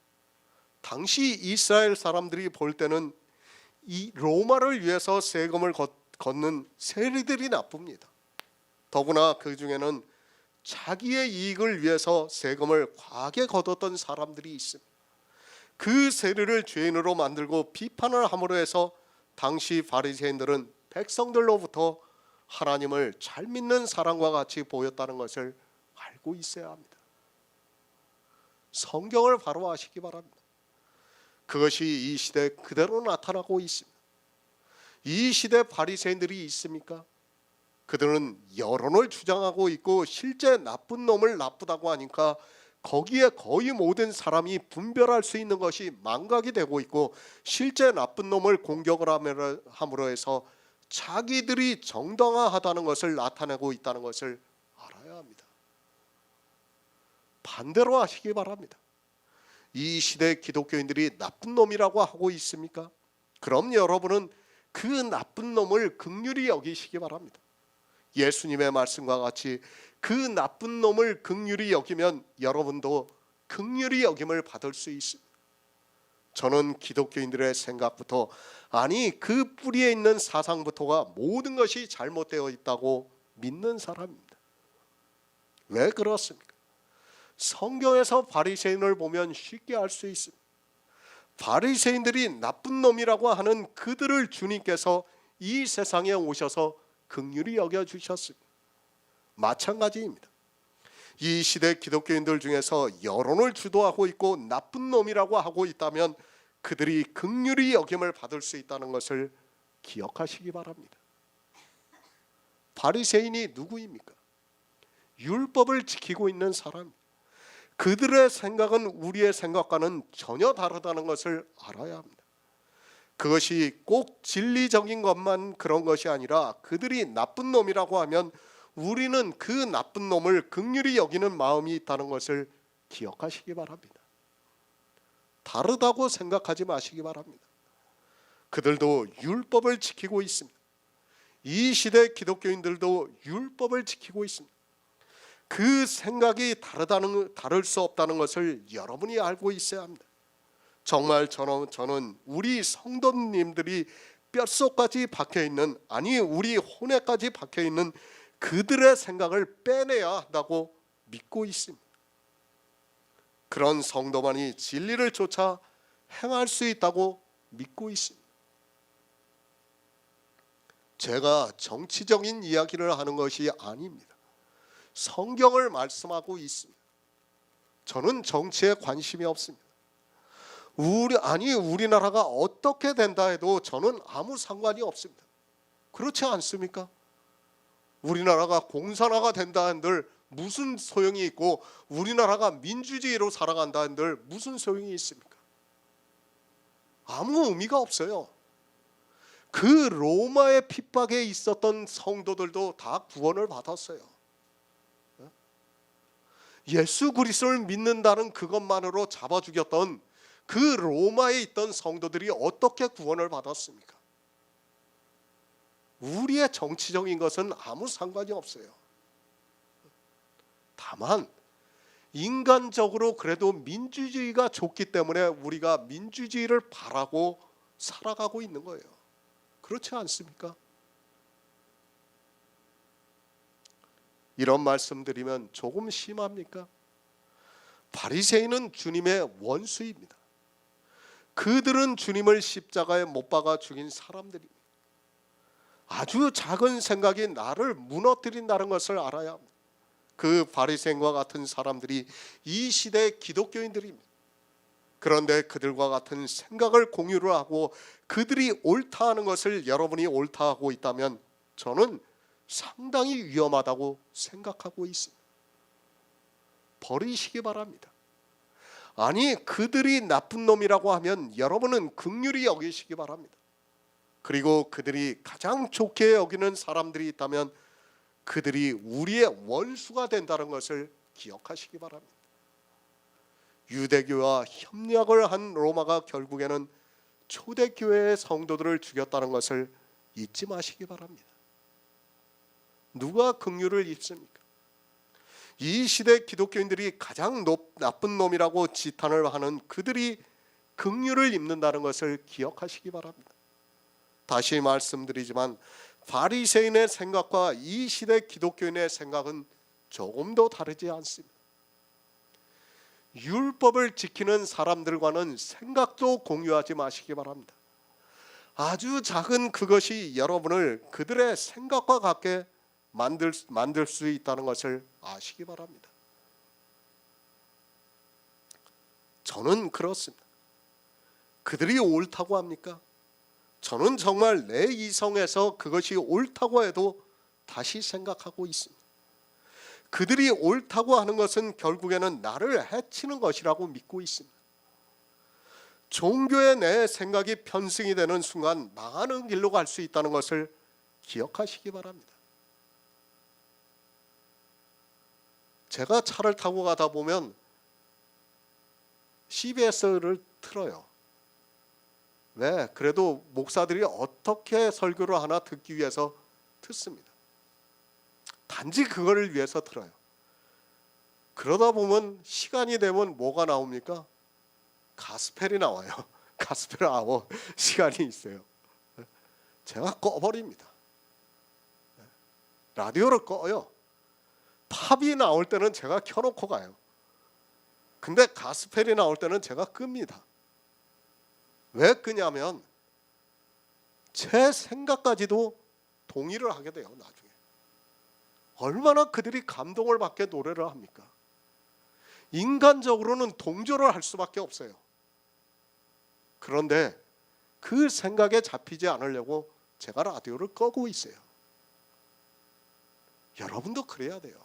당시 이스라엘 사람들이 볼 때는 이 로마를 위해서 세금을 걷는 세리들이 나쁩니다. 더구나 그 중에는 자기의 이익을 위해서 세금을 과하게 걷었던 사람들이 있습니다. 그 세리를 죄인으로 만들고 비판을 함으로 해서 당시 바리새인들은 백성들로부터 하나님을 잘 믿는 사람과 같이 보였다는 것을 알고 있어야 합니다. 성경을 바로 아시기 바랍니다. 그것이 이 시대에 그대로 나타나고 있습니다. 이 시대 바리새인들이 있습니까? 그들은 여론을 주장하고 있고 실제 나쁜 놈을 나쁘다고 하니까 거기에 거의 모든 사람이 분별할 수 있는 것이 망각이 되고 있고, 실제 나쁜 놈을 공격을 함으로 해서 자기들이 정당화하다는 것을 나타내고 있다는 것을 알아야 합니다. 반대로 하시기 바랍니다. 이 시대 기독교인들이 나쁜 놈이라고 하고 있습니까? 그럼 여러분은 그 나쁜 놈을 긍휼히 여기시기 바랍니다. 예수님의 말씀과 같이 그 나쁜 놈을 긍휼히 여기면 여러분도 긍휼히 여김을 받을 수 있습니다. 저는 기독교인들의 생각부터, 아니 그 뿌리에 있는 사상부터가 모든 것이 잘못되어 있다고 믿는 사람입니다. 왜 그렇습니까? 성경에서 바리새인을 보면 쉽게 알 수 있습니다. 바리새인들이 나쁜 놈이라고 하는 그들을 주님께서 이 세상에 오셔서 긍휼히 여겨주셨습니다. 마찬가지입니다. 이 시대 기독교인들 중에서 여론을 주도하고 있고 나쁜 놈이라고 하고 있다면 그들이 긍휼히 여김을 받을 수 있다는 것을 기억하시기 바랍니다. 바리새인이 누구입니까? 율법을 지키고 있는 사람. 그들의 생각은 우리의 생각과는 전혀 다르다는 것을 알아야 합니다. 그것이 꼭 진리적인 것만 그런 것이 아니라 그들이 나쁜 놈이라고 하면 우리는 그 나쁜 놈을 긍휼히 여기는 마음이 있다는 것을 기억하시기 바랍니다. 다르다고 생각하지 마시기 바랍니다. 그들도 율법을 지키고 있습니다. 이 시대 기독교인들도 율법을 지키고 있습니다. 그 생각이 다를 수 없다는 것을 여러분이 알고 있어야 합니다. 정말 저는 우리 성도님들이 뼛속까지 박혀있는, 아니 우리 혼에까지 박혀있는 그들의 생각을 빼내야 한다고 믿고 있습니다. 그런 성도만이 진리를 쫓아 행할 수 있다고 믿고 있습니다. 제가 정치적인 이야기를 하는 것이 아닙니다. 성경을 말씀하고 있습니다. 저는 정치에 관심이 없습니다. 우리나라가 어떻게 된다 해도 저는 아무 상관이 없습니다. 그렇지 않습니까? 우리나라가 공산화가 된다 한들 무슨 소용이 있고 우리나라가 민주주의로 살아간다 한들 무슨 소용이 있습니까? 아무 의미가 없어요. 그 로마의 핍박에 있었던 성도들도 다 구원을 받았어요. 예수 그리스도를 믿는다는 그것만으로 잡아 죽였던 그 로마에 있던 성도들이 어떻게 구원을 받았습니까? 우리의 정치적인 것은 아무 상관이 없어요. 다만 인간적으로 그래도 민주주의가 좋기 때문에 우리가 민주주의를 바라고 살아가고 있는 거예요. 그렇지 않습니까? 이런 말씀드리면 조금 심합니까? 바리새인은 주님의 원수입니다. 그들은 주님을 십자가에 못 박아 죽인 사람들입니다. 아주 작은 생각이 나를 무너뜨린다는 것을 알아야 합니다. 그 바리새인과 같은 사람들이 이 시대의 기독교인들입니다. 그런데 그들과 같은 생각을 공유를 하고 그들이 옳다 하는 것을 여러분이 옳다 하고 있다면 저는 상당히 위험하다고 생각하고 있습니다. 버리시기 바랍니다. 아니 그들이 나쁜 놈이라고 하면 여러분은 긍휼히 여기시기 바랍니다. 그리고 그들이 가장 좋게 여기는 사람들이 있다면 그들이 우리의 원수가 된다는 것을 기억하시기 바랍니다. 유대교와 협력을 한 로마가 결국에는 초대교회의 성도들을 죽였다는 것을 잊지 마시기 바랍니다. 누가 긍휼을 입습니까? 이 시대 기독교인들이 가장 나쁜 놈이라고 지탄을 하는 그들이 긍휼을 입는다는 것을 기억하시기 바랍니다. 다시 말씀드리지만 바리새인의 생각과 이 시대 기독교인의 생각은 조금도 다르지 않습니다. 율법을 지키는 사람들과는 생각도 공유하지 마시기 바랍니다. 아주 작은 그것이 여러분을 그들의 생각과 같게 만들 수 있다는 것을 아시기 바랍니다. 저는 그렇습니다. 그들이 옳다고 합니까? 저는 정말 내 이성에서 그것이 옳다고 해도 다시 생각하고 있습니다. 그들이 옳다고 하는 것은 결국에는 나를 해치는 것이라고 믿고 있습니다. 종교에 내 생각이 편승이 되는 순간 망하는 길로 갈 수 있다는 것을 기억하시기 바랍니다. 제가 차를 타고 가다 보면 CBS를 틀어요. 왜? 그래도 목사들이 어떻게 설교를 하나 듣기 위해서 듣습니다. 단지 그거를 위해서 틀어요. 그러다 보면 시간이 되면 뭐가 나옵니까? 가스펠이 나와요. 가스펠 아워 시간이 있어요. 제가 꺼버립니다. 라디오를 꺼요. 팝이 나올 때는 제가 켜놓고 가요. 근데 가스펠이 나올 때는 제가 끕니다. 왜 끄냐면 제 생각까지도 동의를 하게 돼요. 나중에 얼마나 그들이 감동을 받게 노래를 합니까? 인간적으로는 동조를 할 수밖에 없어요. 그런데 그 생각에 잡히지 않으려고 제가 라디오를 끄고 있어요. 여러분도 그래야 돼요.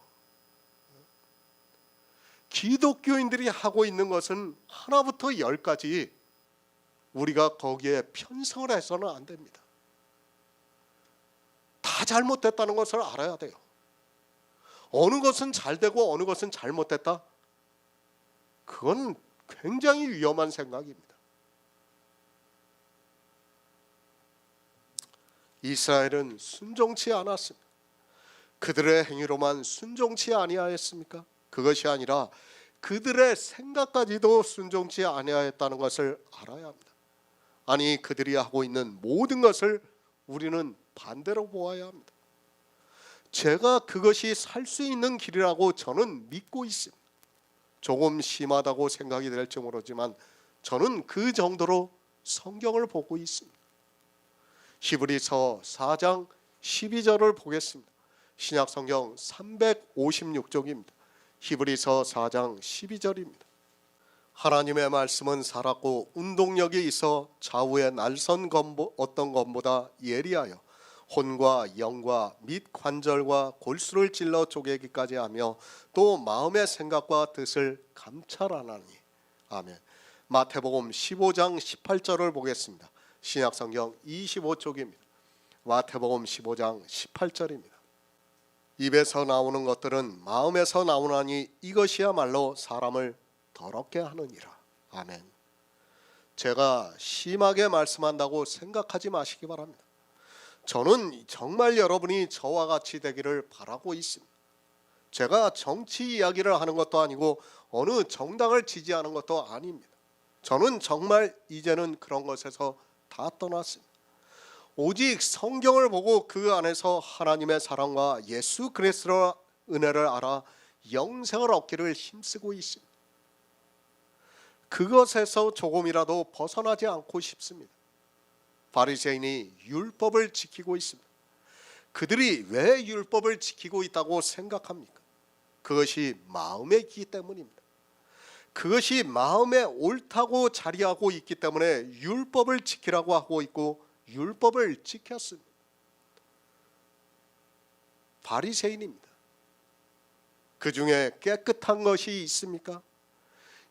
기독교인들이 하고 있는 것은 하나부터 열까지 우리가 거기에 편성을 해서는 안 됩니다. 다 잘못됐다는 것을 알아야 돼요. 어느 것은 잘되고 어느 것은 잘못됐다? 그건 굉장히 위험한 생각입니다. 이스라엘은 순종치 않았습니다. 그들의 행위로만 순종치 아니하였습니까? 그것이 아니라 그들의 생각까지도 순종치 아니하였다는 것을 알아야 합니다. 아니, 그들이 하고 있는 모든 것을 우리는 반대로 보아야 합니다. 제가 그것이 살 수 있는 길이라고 저는 믿고 있습니다. 조금 심하다고 생각이 될지 모르지만 저는 그 정도로 성경을 보고 있습니다. 히브리서 4장 12절을 보겠습니다. 신약성경 356쪽입니다. 히브리서 4장 12절입니다. 하나님의 말씀은 살았고 운동력이 있어 좌우의 날선 어떤 검보다 예리하여 혼과 영과 및 관절과 골수를 찔러 쪼개기까지 하며 또 마음의 생각과 뜻을 감찰하나니. 아멘. 마태복음 15장 18절을 보겠습니다. 신약성경 25쪽입니다. 마태복음 15장 18절입니다. 입에서 나오는 것들은 마음에서 나오나니 이것이야말로 사람을 더럽게 하느니라. 아멘. 제가 심하게 말씀한다고 생각하지 마시기 바랍니다. 저는 정말 여러분이 저와 같이 되기를 바라고 있습니다. 제가 정치 이야기를 하는 것도 아니고 어느 정당을 지지하는 것도 아닙니다. 저는 정말 이제는 그런 것에서 다 떠났습니다. 오직 성경을 보고 그 안에서 하나님의 사랑과 예수 그리스도의 은혜를 알아 영생을 얻기를 힘쓰고 있습니다. 그것에서 조금이라도 벗어나지 않고 싶습니다. 바리새인이 율법을 지키고 있습니다. 그들이 왜 율법을 지키고 있다고 생각합니까? 그것이 마음에 있기 때문입니다. 그것이 마음에 옳다고 자리하고 있기 때문에 율법을 지키라고 하고 있고 율법을 지켰습니다. 바리새인입니다. 그 중에 깨끗한 것이 있습니까?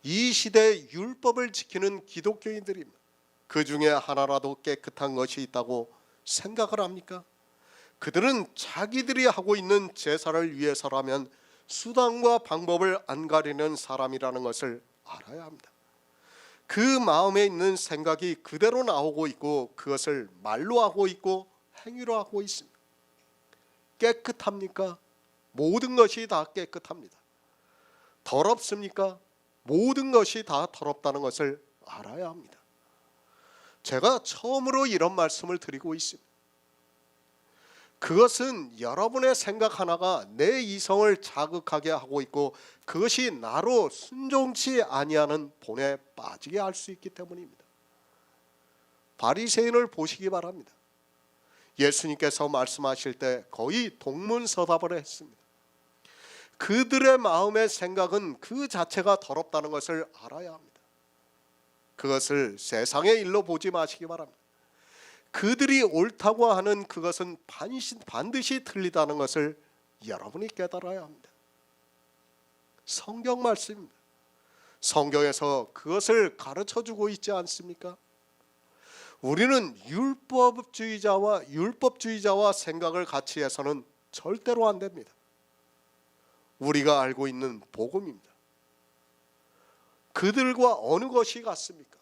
이 시대의 율법을 지키는 기독교인들입니다. 그 중에 하나라도 깨끗한 것이 있다고 생각을 합니까? 그들은 자기들이 하고 있는 제사를 위해서라면 수단과 방법을 안 가리는 사람이라는 것을 알아야 합니다. 그 마음에 있는 생각이 그대로 나오고 있고 그것을 말로 하고 있고 행위로 하고 있습니다. 깨끗합니까? 모든 것이 다 깨끗합니다. 더럽습니까? 모든 것이 다 더럽다는 것을 알아야 합니다. 제가 처음으로 이런 말씀을 드리고 있습니다. 그것은 여러분의 생각 하나가 내 이성을 자극하게 하고 있고 그것이 나로 순종치 아니하는 본에 빠지게 할 수 있기 때문입니다. 바리새인을 보시기 바랍니다. 예수님께서 말씀하실 때 거의 동문서답을 했습니다. 그들의 마음의 생각은 그 자체가 더럽다는 것을 알아야 합니다. 그것을 세상의 일로 보지 마시기 바랍니다. 그들이 옳다고 하는 그것은 반드시 틀리다는 것을 여러분이 깨달아야 합니다. 성경 말씀입니다. 성경에서 그것을 가르쳐주고 있지 않습니까? 우리는 율법주의자와 생각을 같이 해서는 절대로 안 됩니다. 우리가 알고 있는 복음입니다. 그들과 어느 것이 같습니까?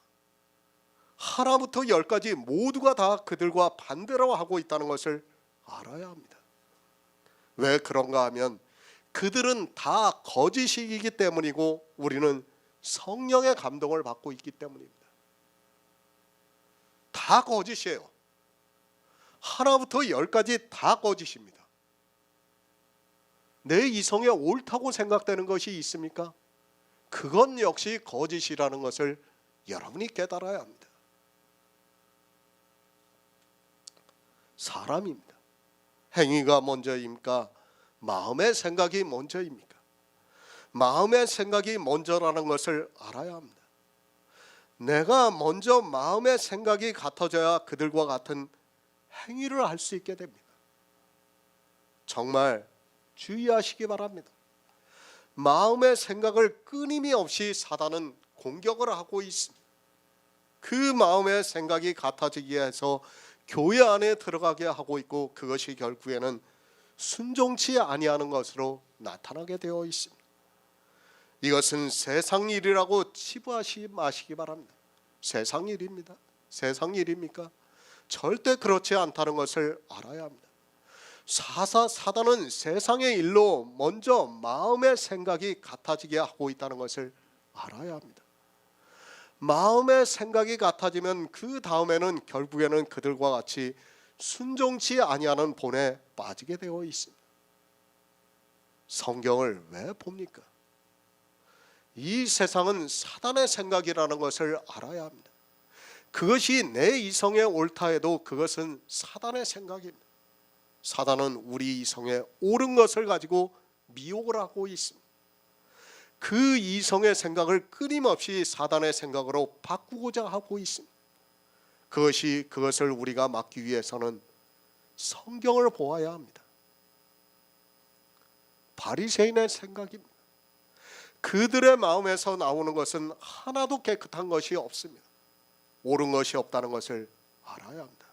하나부터 10까지 모두가 다 그들과 반대로 하고 있다는 것을 알아야 합니다. 왜 그런가 하면 그들은 다 거짓이기 때문이고 우리는 성령의 감동을 받고 있기 때문입니다. 다 거짓이에요. 하나부터 10까지 다 거짓입니다. 내 이성에 옳다고 생각되는 것이 있습니까? 그건 역시 거짓이라는 것을 여러분이 깨달아야 합니다. 사람입니다. 행위가 먼저입니까? 마음의 생각이 먼저입니까? 마음의 생각이 먼저라는 것을 알아야 합니다. 내가 먼저 마음의 생각이 같아져야 그들과 같은 행위를 할 수 있게 됩니다. 정말 주의하시기 바랍니다. 마음의 생각을 끊임없이 사단은 공격을 하고 있습니다. 그 마음의 생각이 같아지기 위해서 교회 안에 들어가게 하고 있고, 그것이 결국에는 순종치 아니하는 것으로 나타나게 되어 있습니다. 이것은 세상 일이라고 치부하지 마시기 바랍니다. 세상 일입니다. 세상 일입니까? 절대 그렇지 않다는 것을 알아야 합니다. 사단은 세상의 일로 먼저 마음의 생각이 같아지게 하고 있다는 것을 알아야 합니다. 마음의 생각이 같아지면 그 다음에는 결국에는 그들과 같이 순종치 아니하는 본에 빠지게 되어 있습니다. 성경을 왜 봅니까? 이 세상은 사단의 생각이라는 것을 알아야 합니다. 그것이 내 이성에 옳다 해도 그것은 사단의 생각입니다. 사단은 우리 이성에 옳은 것을 가지고 미혹을 하고 있습니다. 그 이성의 생각을 끊임없이 사단의 생각으로 바꾸고자 하고 있습니다. 그것을 우리가 막기 위해서는 성경을 보아야 합니다. 바리새인의 생각입니다. 그들의 마음에서 나오는 것은 하나도 깨끗한 것이 없습니다. 옳은 것이 없다는 것을 알아야 합니다.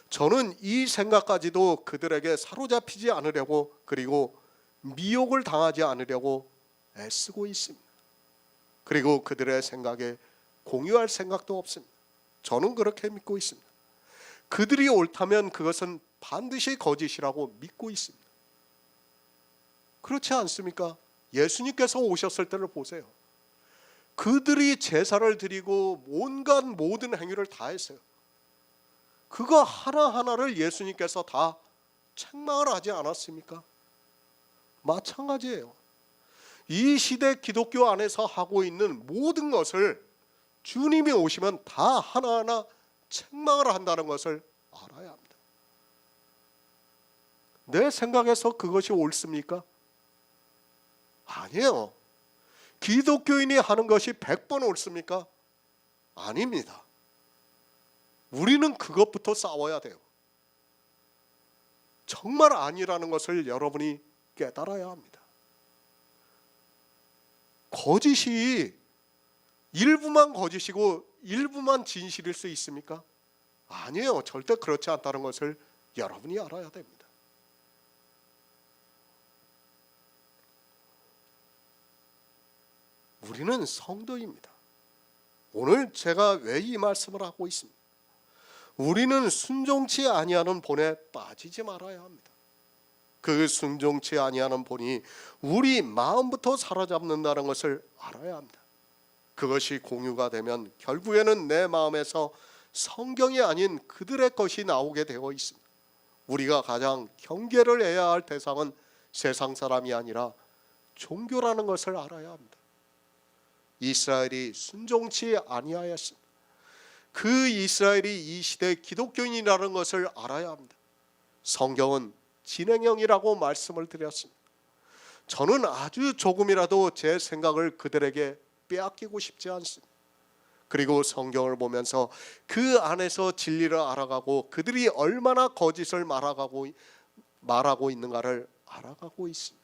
저는 이 생각까지도 그들에게 사로잡히지 않으려고, 그리고 미혹을 당하지 않으려고 애쓰고 있습니다. 그리고 그들의 생각에 공유할 생각도 없습니다. 저는 그렇게 믿고 있습니다. 그들이 옳다면 그것은 반드시 거짓이라고 믿고 있습니다. 그렇지 않습니까? 예수님께서 오셨을 때를 보세요. 그들이 제사를 드리고 온갖 모든 행위를 다 했어요. 그거 하나하나를 예수님께서 다 책망을 하지 않았습니까? 마찬가지예요. 이 시대 기독교 안에서 하고 있는 모든 것을 주님이 오시면 다 하나하나 책망을 한다는 것을 알아야 합니다. 내 생각에서 그것이 옳습니까? 아니에요. 기독교인이 하는 것이 100번 옳습니까? 아닙니다. 우리는 그것부터 싸워야 돼요. 정말 아니라는 것을 여러분이 깨달아야 합니다. 거짓이 일부만 거짓이고 일부만 진실일 수 있습니까? 아니에요. 절대 그렇지 않다는 것을 여러분이 알아야 됩니다. 우리는 성도입니다. 오늘 제가 왜 이 말씀을 하고 있습니다. 우리는 순종치 아니하는 본에 빠지지 말아야 합니다. 그 순종치 아니하는 본이 우리 마음부터 사로잡는다는 것을 알아야 합니다. 그것이 공유가 되면 결국에는 내 마음에서 성경이 아닌 그들의 것이 나오게 되어 있습니다. 우리가 가장 경계를 해야 할 대상은 세상 사람이 아니라 종교라는 것을 알아야 합니다. 이스라엘이 순종치 아니하였습니다. 그 이스라엘이 이 시대 기독교인이라는 것을 알아야 합니다. 성경은 진행형이라고 말씀을 드렸습니다. 저는 아주 조금이라도 제 생각을 그들에게 빼앗기고 싶지 않습니다. 그리고 성경을 보면서 그 안에서 진리를 알아가고 그들이 얼마나 거짓을 말하고 있는가를 알아가고 있습니다.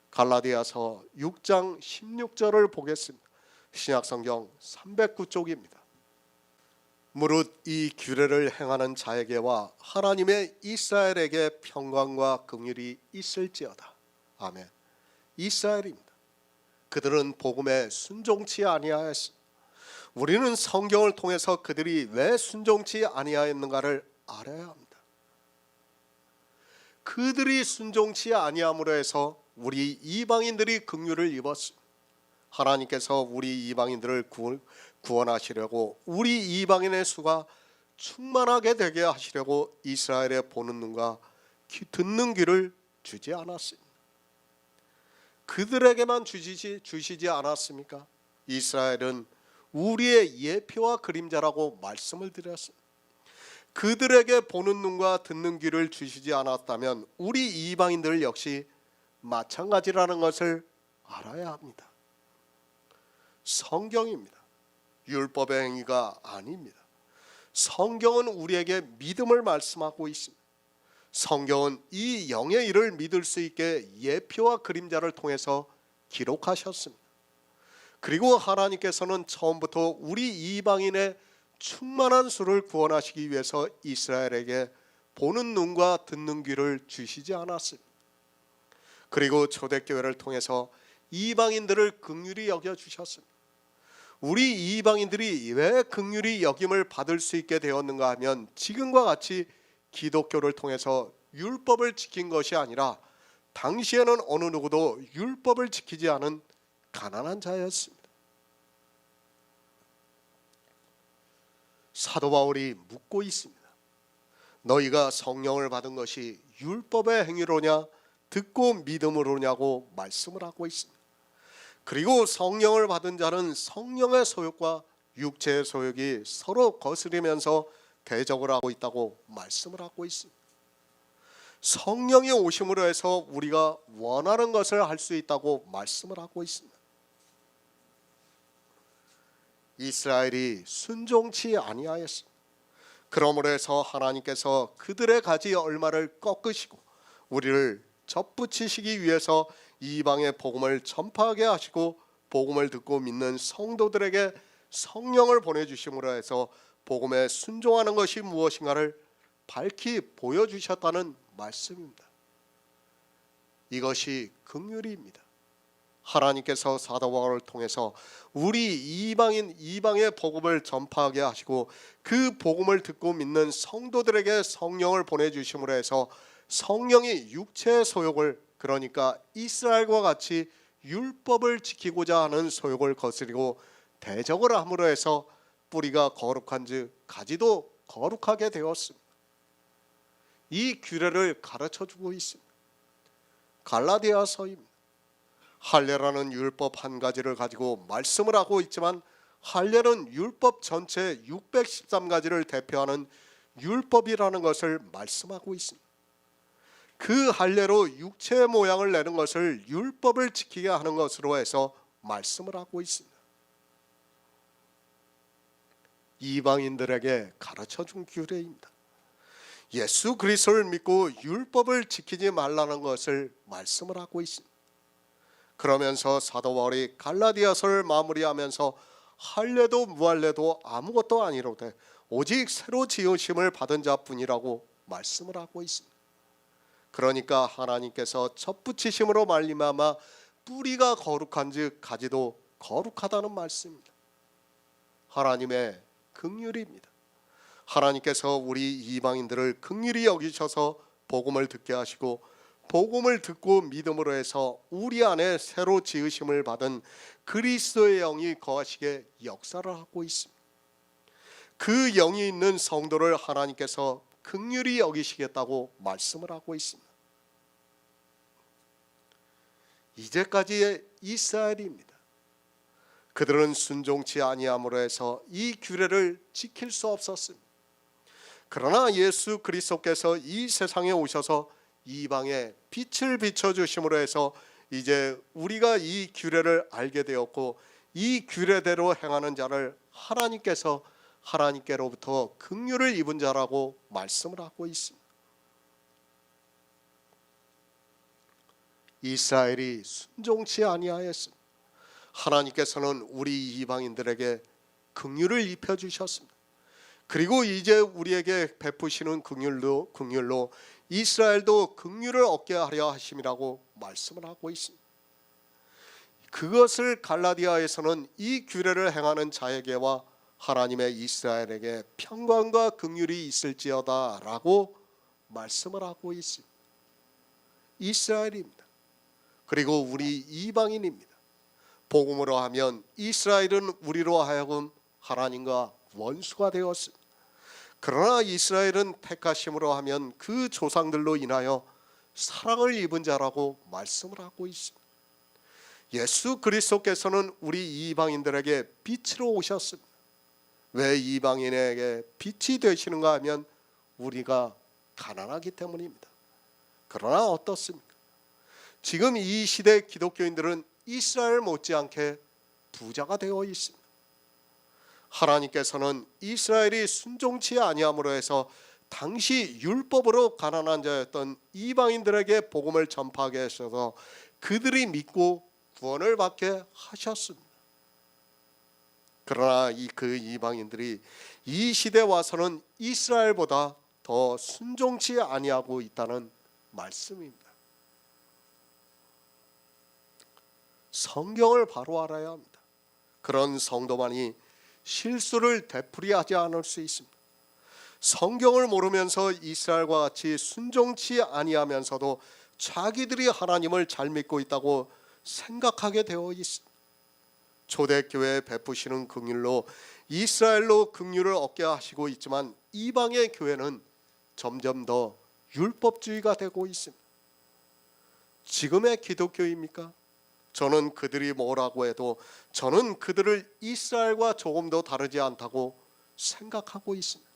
갈라디아서 6장 16절을 보겠습니다. 신약성경 309쪽입니다. 무릇 이 규례를 행하는 자에게와 하나님의 이스라엘에게 평강과 긍휼이 있을지어다. 아멘. 이스라엘입니다. 그들은 복음에 순종치 아니하였습니다. 우리는 성경을 통해서 그들이 왜 순종치 아니하였는가를 알아야 합니다. 그들이 순종치 아니함으로 해서 우리 이방인들이 긍휼을 입었습니다. 하나님께서 우리 이방인들을 구원하시려고 우리 이방인의 수가 충만하게 되게 하시려고 이스라엘의 보는 눈과 듣는 귀를 주지 않았습니다. 그들에게만 주시지 않았습니까? 이스라엘은 우리의 예표와 그림자라고 말씀을 드렸습니다. 그들에게 보는 눈과 듣는 귀를 주시지 않았다면 우리 이방인들 역시 마찬가지라는 것을 알아야 합니다. 성경입니다. 율법의 행위가 아닙니다. 성경은 우리에게 믿음을 말씀하고 있습니다. 성경은 이 영의 일을 믿을 수 있게 예표와 그림자를 통해서 기록하셨습니다. 그리고 하나님께서는 처음부터 우리 이방인의 충만한 수를 구원하시기 위해서 이스라엘에게 보는 눈과 듣는 귀를 주시지 않았습니다. 그리고 초대교회를 통해서 이방인들을 긍휼히 여겨주셨습니다. 우리 이방인들이 왜 긍휼히 여김을 받을 수 있게 되었는가 하면 지금과 같이 기독교를 통해서 율법을 지킨 것이 아니라 당시에는 어느 누구도 율법을 지키지 않은 가난한 자였습니다. 사도 바울이 묻고 있습니다. 너희가 성령을 받은 것이 율법의 행위로냐 듣고 믿음으로냐고 말씀을 하고 있습니다. 그리고 성령을 받은 자는 성령의 소욕과 육체의 소욕이 서로 거스리면서 대적을 하고 있다고 말씀을 하고 있습니다. 성령이 오심으로 해서 우리가 원하는 것을 할 수 있다고 말씀을 하고 있습니다. 이스라엘이 순종치 아니하였습니다. 그러므로 해서 하나님께서 그들의 가지 얼마를 꺾으시고 우리를 접붙이시기 위해서 이방의 복음을 전파하게 하시고 복음을 듣고 믿는 성도들에게 성령을 보내주심으로 해서 복음에 순종하는 것이 무엇인가를 밝히 보여주셨다는 말씀입니다. 이것이 긍휼입니다. 하나님께서 사도 바울을 통해서 우리 이방의 복음을 전파하게 하시고 그 복음을 듣고 믿는 성도들에게 성령을 보내주심으로 해서 성령이 육체의 소욕을, 그러니까 이스라엘과 같이 율법을 지키고자 하는 소욕을 거스리고 대적을 함으로 해서 뿌리가 거룩한즉 가지도 거룩하게 되었습니다. 이 규례를 가르쳐주고 있습니다. 갈라디아서입니다. 할례라는 율법 한 가지를 가지고 말씀을 하고 있지만 할례는 율법 전체 613가지를 대표하는 율법이라는 것을 말씀하고 있습니다. 그 할례로 육체의 모양을 내는 것을 율법을 지키게 하는 것으로 해서 말씀을 하고 있습니다. 이방인들에게 가르쳐준 규례입니다. 예수 그리스도를 믿고 율법을 지키지 말라는 것을 말씀을 하고 있습니다. 그러면서 사도 바울이 갈라디아서를 마무리하면서 할례도 무할례도 아무것도 아니로되 오직 새로 지으심을 받은 자뿐이라고 말씀을 하고 있습니다. 그러니까 하나님께서 접붙이심으로 말미암아 뿌리가 거룩한즉 가지도 거룩하다는 말씀입니다. 하나님의 긍휼입니다. 하나님께서 우리 이방인들을 긍휼히 여기셔서 복음을 듣게 하시고 복음을 듣고 믿음으로 해서 우리 안에 새로 지으심을 받은 그리스도의 영이 거하시게 역사를 하고 있습니다. 그 영이 있는 성도를 하나님께서 긍휼히 여기시겠다고 말씀을 하고 있습니다. 이제까지의 이스라엘입니다. 그들은 순종치 아니함으로 해서 이 규례를 지킬 수 없었습니다. 그러나 예수 그리스도께서 이 세상에 오셔서 이방에 빛을 비춰주심으로 해서 이제 우리가 이 규례를 알게 되었고 이 규례대로 행하는 자를 하나님께서 하나님께로부터 긍휼을 입은 자라고 말씀을 하고 있습니다. 이스라엘이 순종치 아니하였습니다. 하나님께서는 우리 이방인들에게 긍휼을 입혀 주셨습니다. 그리고 이제 우리에게 베푸시는 긍휼로 이스라엘도 긍휼을 얻게 하려 하심이라고 말씀을 하고 있습니다. 그것을 갈라디아에서는 이 규례를 행하는 자에게와 하나님의 이스라엘에게 평강과 긍휼이 있을지어다 라고 말씀을 하고 있습니다. 이스라엘입니다. 그리고 우리 이방인입니다. 복음으로 하면 이스라엘은 우리로 하여금 하나님과 원수가 되었습니다. 그러나 이스라엘은 택하심으로 하면 그 조상들로 인하여 사랑을 입은 자라고 말씀을 하고 있습니다. 예수 그리스도께서는 우리 이방인들에게 빛으로 오셨습니다. 왜 이방인에게 빛이 되시는가 하면 우리가 가난하기 때문입니다. 그러나 어떻습니까? 지금 이 시대 기독교인들은 이스라엘 못지않게 부자가 되어 있습니다. 하나님께서는 이스라엘이 순종치 아니함으로 해서 당시 율법으로 가난한 자였던 이방인들에게 복음을 전파하게 하셔서 그들이 믿고 구원을 받게 하셨습니다. 그러나 그 이방인들이 이 시대에 와서는 이스라엘보다 더 순종치 아니하고 있다는 말씀입니다. 성경을 바로 알아야 합니다. 그런 성도만이 실수를 되풀이하지 않을 수 있습니다. 성경을 모르면서 이스라엘과 같이 순종치 아니하면서도 자기들이 하나님을 잘 믿고 있다고 생각하게 되어 있습니다. 초대교회에 베푸시는 긍휼로 이스라엘로 긍휼을 얻게 하시고 있지만 이방의 교회는 점점 더 율법주의가 되고 있습니다. 지금의 기독교입니까? 저는 그들이 뭐라고 해도 저는 그들을 이스라엘과 조금도 다르지 않다고 생각하고 있습니다.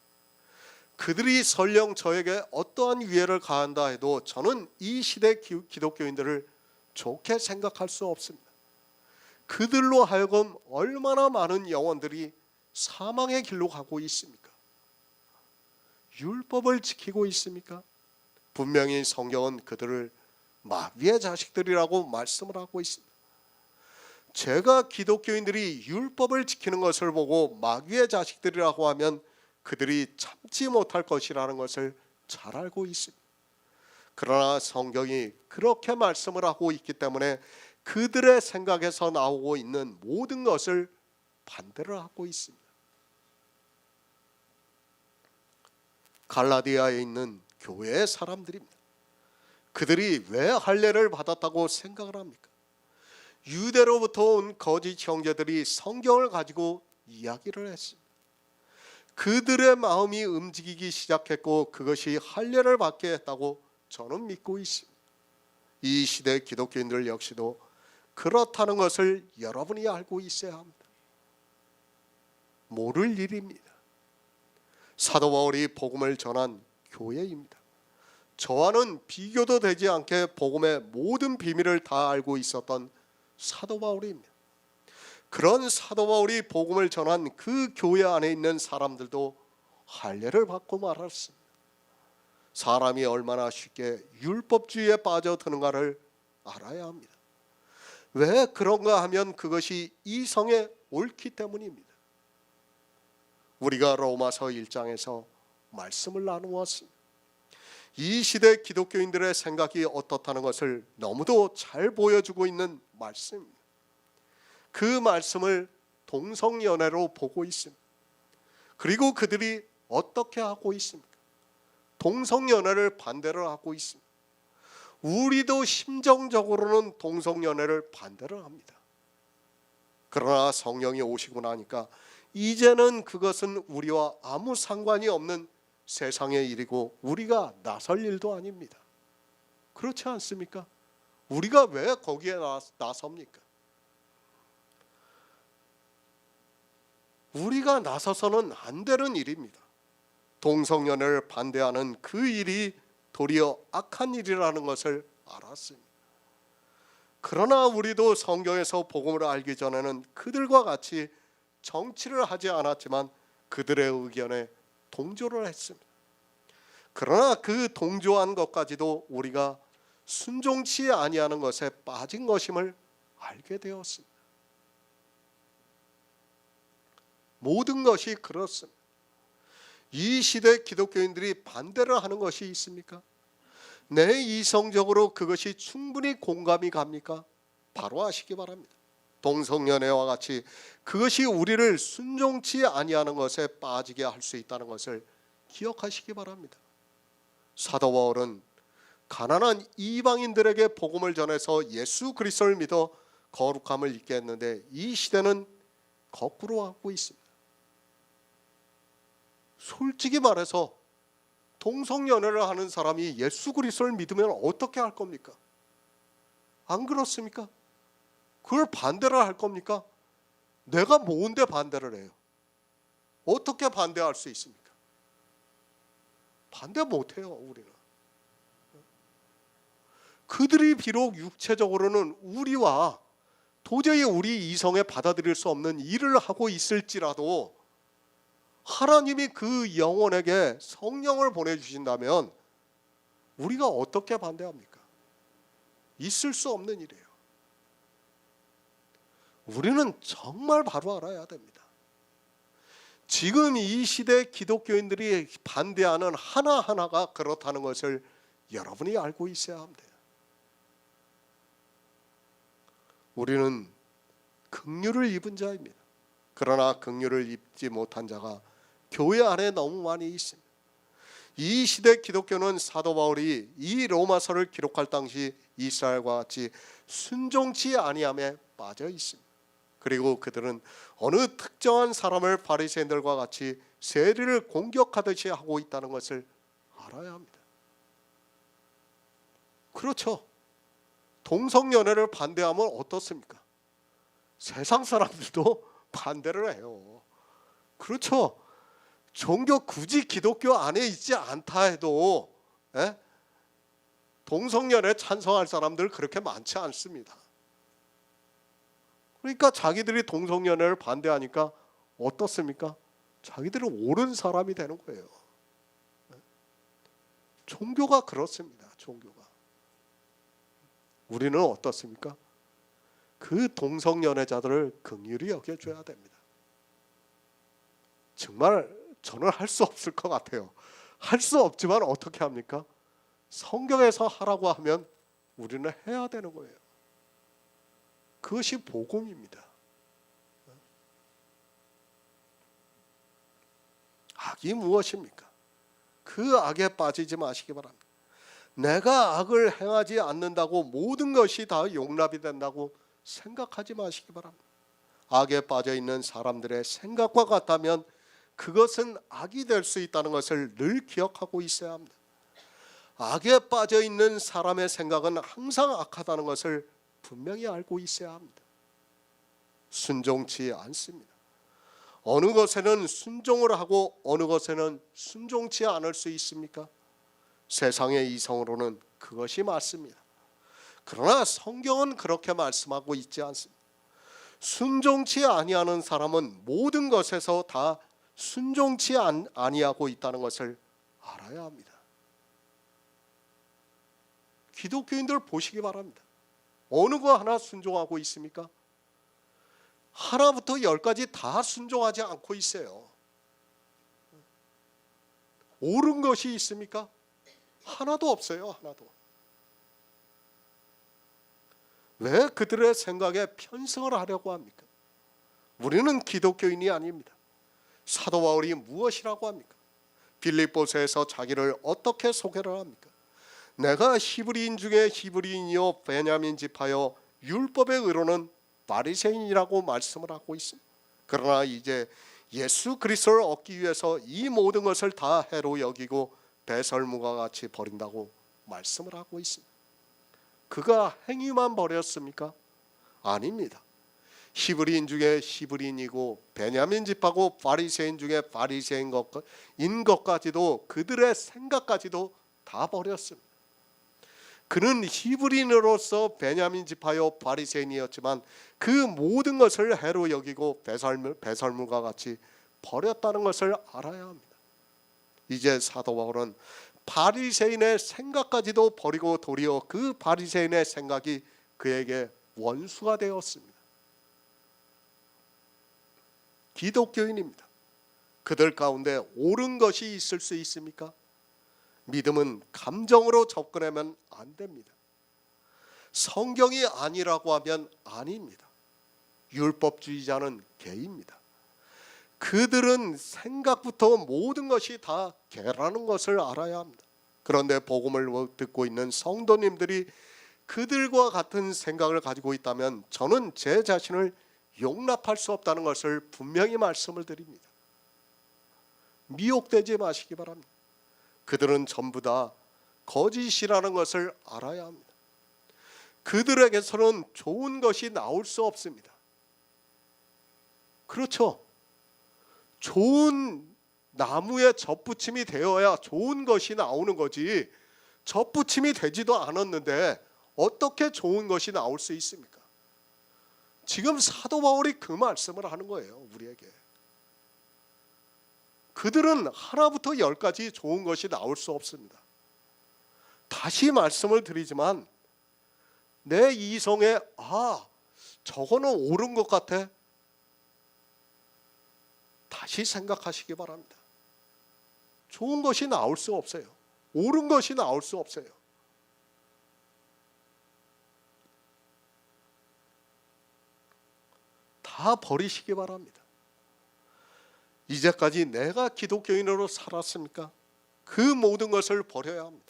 그들이 설령 저에게 어떠한 위해를 가한다 해도 저는 이 시대 기독교인들을 좋게 생각할 수 없습니다. 그들로 하여금 얼마나 많은 영혼들이 사망의 길로 가고 있습니까? 율법을 지키고 있습니까? 분명히 성경은 그들을 마귀의 자식들이라고 말씀을 하고 있습니다. 제가 기독교인들이 율법을 지키는 것을 보고 마귀의 자식들이라고 하면 그들이 참지 못할 것이라는 것을 잘 알고 있습니다. 그러나 성경이 그렇게 말씀을 하고 있기 때문에 그들의 생각에서 나오고 있는 모든 것을 반대를 하고 있습니다. 갈라디아에 있는 교회의 사람들입니다. 그들이 왜 할례를 받았다고 생각을 합니까? 유대로부터 온 거짓 형제들이 성경을 가지고 이야기를 했습니다. 그들의 마음이 움직이기 시작했고 그것이 할례를 받게 했다고 저는 믿고 있습니다. 이 시대 기독교인들 역시도 그렇다는 것을 여러분이 알고 있어야 합니다. 모를 일입니다. 사도 바울이 복음을 전한 교회입니다. 저와는 비교도 되지 않게 복음의 모든 비밀을 다 알고 있었던 사도 바울입니다. 그런 사도 바울이 복음을 전한 그 교회 안에 있는 사람들도 할례를 받고 말았습니다. 사람이 얼마나 쉽게 율법주의에 빠져드는가를 알아야 합니다. 왜 그런가 하면 그것이 이성에 옳기 때문입니다. 우리가 로마서 1장에서 말씀을 나누었습니다. 이 시대 기독교인들의 생각이 어떻다는 것을 너무도 잘 보여주고 있는 말씀입니다. 그 말씀을 동성연애로 보고 있습니다. 그리고 그들이 어떻게 하고 있습니까? 동성연애를 반대를 하고 있습니다. 우리도 심정적으로는 동성연애를 반대를 합니다. 그러나 성령이 오시고 나니까 이제는 그것은 우리와 아무 상관이 없는 세상의 일이고 우리가 나설 일도 아닙니다. 그렇지 않습니까? 우리가 왜 거기에 나섭니까? 우리가 나서서는 안 되는 일입니다. 동성연애를 반대하는 그 일이 도리어 악한 일이라는 것을 알았습니다. 그러나 우리도 성경에서 복음을 알기 전에는 그들과 같이 정치를 하지 않았지만 그들의 의견에 동조를 했습니다. 그러나 그 동조한 것까지도 우리가 순종치 아니하는 것에 빠진 것임을 알게 되었습니다. 모든 것이 그렇습니다. 이 시대 기독교인들이 반대를 하는 것이 있습니까? 내 이성적으로 그것이 충분히 공감이 갑니까? 바로 아시기 바랍니다. 동성연애와 같이 그것이 우리를 순종치 아니하는 것에 빠지게 할 수 있다는 것을 기억하시기 바랍니다. 사도 바울은 가난한 이방인들에게 복음을 전해서 예수 그리스도를 믿어 거룩함을 입게 했는데 이 시대는 거꾸로 하고 있습니다. 솔직히 말해서 동성연애를 하는 사람이 예수 그리스도를 믿으면 어떻게 할 겁니까? 안 그렇습니까? 그걸 반대를 할 겁니까? 내가 뭔데 반대를 해요? 어떻게 반대할 수 있습니까? 반대 못해요. 우리는. 그들이 비록 육체적으로는 우리와 도저히 우리 이성에 받아들일 수 없는 일을 하고 있을지라도 하나님이 그 영혼에게 성령을 보내주신다면 우리가 어떻게 반대합니까? 있을 수 없는 일이에요. 우리는 정말 바로 알아야 됩니다. 지금 이 시대 기독교인들이 반대하는 하나하나가 그렇다는 것을 여러분이 알고 있어야 합니다. 우리는 긍휼을 입은 자입니다. 그러나 긍휼을 입지 못한 자가 교회 안에 너무 많이 있습니다. 이 시대 기독교는 사도 바울이 이 로마서를 기록할 당시 이스라엘과 같이 순종치 아니함에 빠져 있습니다. 그리고 그들은 어느 특정한 사람을 바리새인들과 같이 세리를 공격하듯이 하고 있다는 것을 알아야 합니다. 그렇죠. 동성연애를 반대하면 어떻습니까? 세상 사람들도 반대를 해요. 그렇죠. 종교 굳이 기독교 안에 있지 않다 해도 동성연애 찬성할 사람들 그렇게 많지 않습니다. 그러니까 자기들이 동성연애를 반대하니까 어떻습니까? 자기들은 옳은 사람이 되는 거예요. 종교가 그렇습니다. 종교가. 우리는 어떻습니까? 그 동성연애자들을 긍휼히 여겨줘야 됩니다. 정말 저는 할 수 없을 것 같아요. 할 수 없지만 어떻게 합니까? 성경에서 하라고 하면 우리는 해야 되는 거예요. 그것이 복음입니다. 악이 무엇입니까? 그 악에 빠지지 마시기 바랍니다. 내가 악을 행하지 않는다고 모든 것이 다 용납이 된다고 생각하지 마시기 바랍니다. 악에 빠져 있는 사람들의 생각과 같다면 그것은 악이 될 수 있다는 것을 늘 기억하고 있어야 합니다. 악에 빠져 있는 사람의 생각은 항상 악하다는 것을 분명히 알고 있어야 합니다. 순종치 않습니다. 어느 것에는 순종을 하고 어느 것에는 순종치 않을 수 있습니까? 세상의 이성으로는 그것이 맞습니다. 그러나 성경은 그렇게 말씀하고 있지 않습니다. 순종치 아니하는 사람은 모든 것에서 다 순종치 아니하고 있다는 것을 알아야 합니다. 기독교인들 보시기 바랍니다. 어느 거 하나 순종하고 있습니까? 하나부터 10까지 다 순종하지 않고 있어요. 옳은 것이 있습니까? 하나도 없어요. 하나도. 왜 그들의 생각에 편승을 하려고 합니까? 우리는 기독교인이 아닙니다. 사도 바울이 무엇이라고 합니까? 빌립보서에서 자기를 어떻게 소개를 합니까? 내가 히브리인 중에 히브리인이요 베냐민 지파요 율법의 의로는 바리새인이라고 말씀을 하고 있습니다. 그러나 이제 예수 그리스도를 얻기 위해서 이 모든 것을 다 해로 여기고 배설무가 같이 버린다고 말씀을 하고 있습니다. 그가 행위만 버렸습니까? 아닙니다. 히브리인 중에 히브리인이고 베냐민 지파고 바리새인 중에 바리새인 것까지도 그들의 생각까지도 다 버렸습니다. 그는 히브리인으로서 베냐민 지파요 바리새인이었지만 그 모든 것을 해로 여기고 배설물과 같이 버렸다는 것을 알아야 합니다. 이제 사도 바울은 바리새인의 생각까지도 버리고 도리어 그 바리새인의 생각이 그에게 원수가 되었습니다. 기독교인입니다. 그들 가운데 옳은 것이 있을 수 있습니까? 믿음은 감정으로 접근하면 안 됩니다. 성경이 아니라고 하면 아닙니다. 율법주의자는 개입니다. 그들은 생각부터 모든 것이 다 개라는 것을 알아야 합니다. 그런데 복음을 듣고 있는 성도님들이 그들과 같은 생각을 가지고 있다면 저는 제 자신을 용납할 수 없다는 것을 분명히 말씀을 드립니다. 미혹되지 마시기 바랍니다. 그들은 전부 다 거짓이라는 것을 알아야 합니다. 그들에게서는 좋은 것이 나올 수 없습니다. 그렇죠. 좋은 나무에 젖붙임이 되어야 좋은 것이 나오는 거지, 젖붙임이 되지도 않았는데 어떻게 좋은 것이 나올 수 있습니까? 지금 사도 바울이 그 말씀을 하는 거예요, 우리에게. 그들은 하나부터 열까지 좋은 것이 나올 수 없습니다. 다시 말씀을 드리지만 내 이성에 저거는 옳은 것 같아, 다시 생각하시기 바랍니다. 좋은 것이 나올 수 없어요. 옳은 것이 나올 수 없어요. 다 버리시기 바랍니다. 이제까지 내가 기독교인으로 살았습니까? 그 모든 것을 버려야 합니다.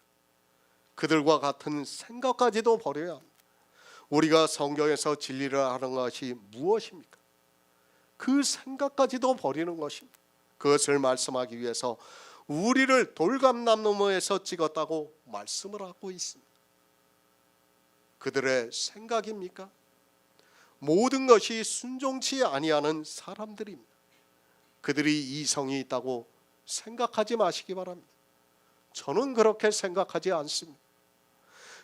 그들과 같은 생각까지도 버려야 합니다. 우리가 성경에서 진리를 하는 것이 무엇입니까? 그 생각까지도 버리는 것입니다. 그것을 말씀하기 위해서 우리를 돌감나무에서 찍었다고 말씀을 하고 있습니다. 그들의 생각입니까? 모든 것이 순종치 아니하는 사람들입니다. 그들이 이성이 있다고 생각하지 마시기 바랍니다. 저는 그렇게 생각하지 않습니다.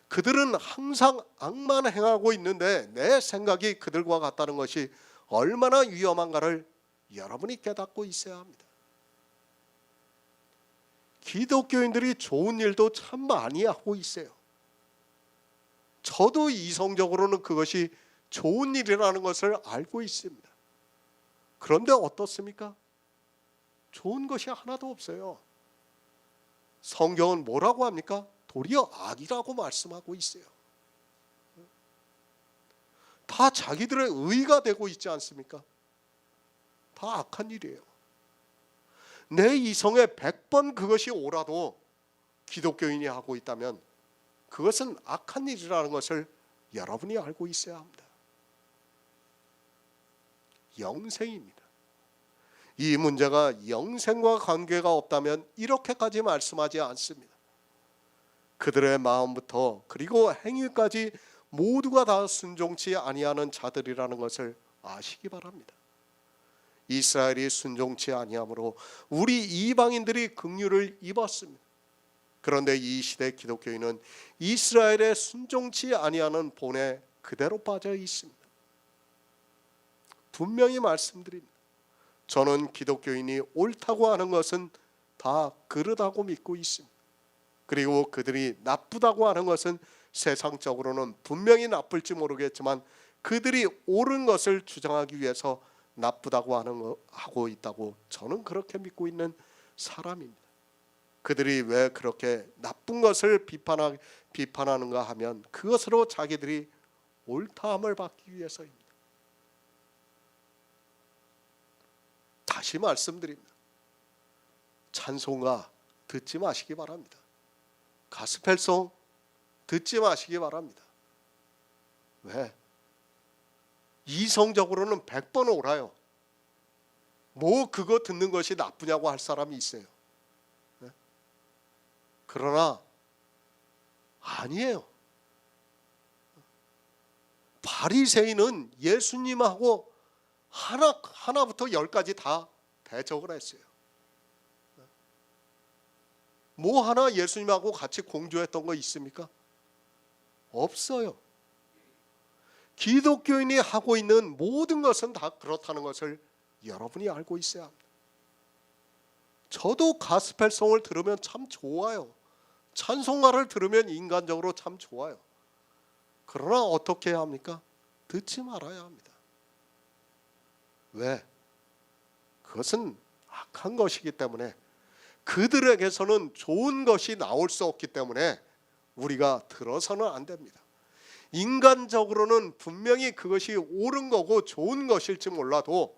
그들은 항상 악만 행하고 있는데 내 생각이 그들과 같다는 것이 얼마나 위험한가를 여러분이 깨닫고 있어야 합니다. 기독교인들이 좋은 일도 참 많이 하고 있어요. 저도 이성적으로는 그것이 좋은 일이라는 것을 알고 있습니다. 그런데 어떻습니까? 좋은 것이 하나도 없어요. 성경은 뭐라고 합니까? 도리어 악이라고 말씀하고 있어요. 다 자기들의 의가 되고 있지 않습니까? 다 악한 일이에요. 내 이성에 100번 그것이 옳아도 기독교인이 하고 있다면 그것은 악한 일이라는 것을 여러분이 알고 있어야 합니다. 영생입니다. 이 문제가 영생과 관계가 없다면 이렇게까지 말씀하지 않습니다. 그들의 마음부터 그리고 행위까지 모두가 다 순종치 아니하는 자들이라는 것을 아시기 바랍니다. 이스라엘이 순종치 아니함으로 우리 이방인들이 긍휼을 입었습니다. 그런데 이 시대 기독교인은 이스라엘의 순종치 아니하는 본에 그대로 빠져 있습니다. 분명히 말씀드립니다. 저는 기독교인이 옳다고 하는 것은 다 그르다고 믿고 있습니다. 그리고 그들이 나쁘다고 하는 것은 세상적으로는 분명히 나쁠지 모르겠지만 그들이 옳은 것을 주장하기 위해서 나쁘다고 하고 있다고 저는 그렇게 믿고 있는 사람입니다. 그들이 왜 그렇게 나쁜 것을 비판하는가 하면 그것으로 자기들이 옳다함을 받기 위해서입니다. 다시 말씀드립니다. 찬송가 듣지 마시기 바랍니다. 가스펠송 듣지 마시기 바랍니다. 왜? 이성적으로는 100번 옳아요. 뭐 그거 듣는 것이 나쁘냐고 할 사람이 있어요. 네? 그러나 아니에요. 바리새인은 예수님하고 하나부터 열까지 다 대적을 했어요. 뭐 하나 예수님하고 같이 공조했던 거 있습니까? 없어요. 기독교인이 하고 있는 모든 것은 다 그렇다는 것을 여러분이 알고 있어야 합니다. 저도 가스펠송을 들으면 참 좋아요. 찬송가를 들으면 인간적으로 참 좋아요. 그러나 어떻게 해야 합니까? 듣지 말아야 합니다. 왜? 그것은 악한 것이기 때문에, 그들에게서는 좋은 것이 나올 수 없기 때문에 우리가 들어서는 안 됩니다. 인간적으로는 분명히 그것이 옳은 거고 좋은 것일지 몰라도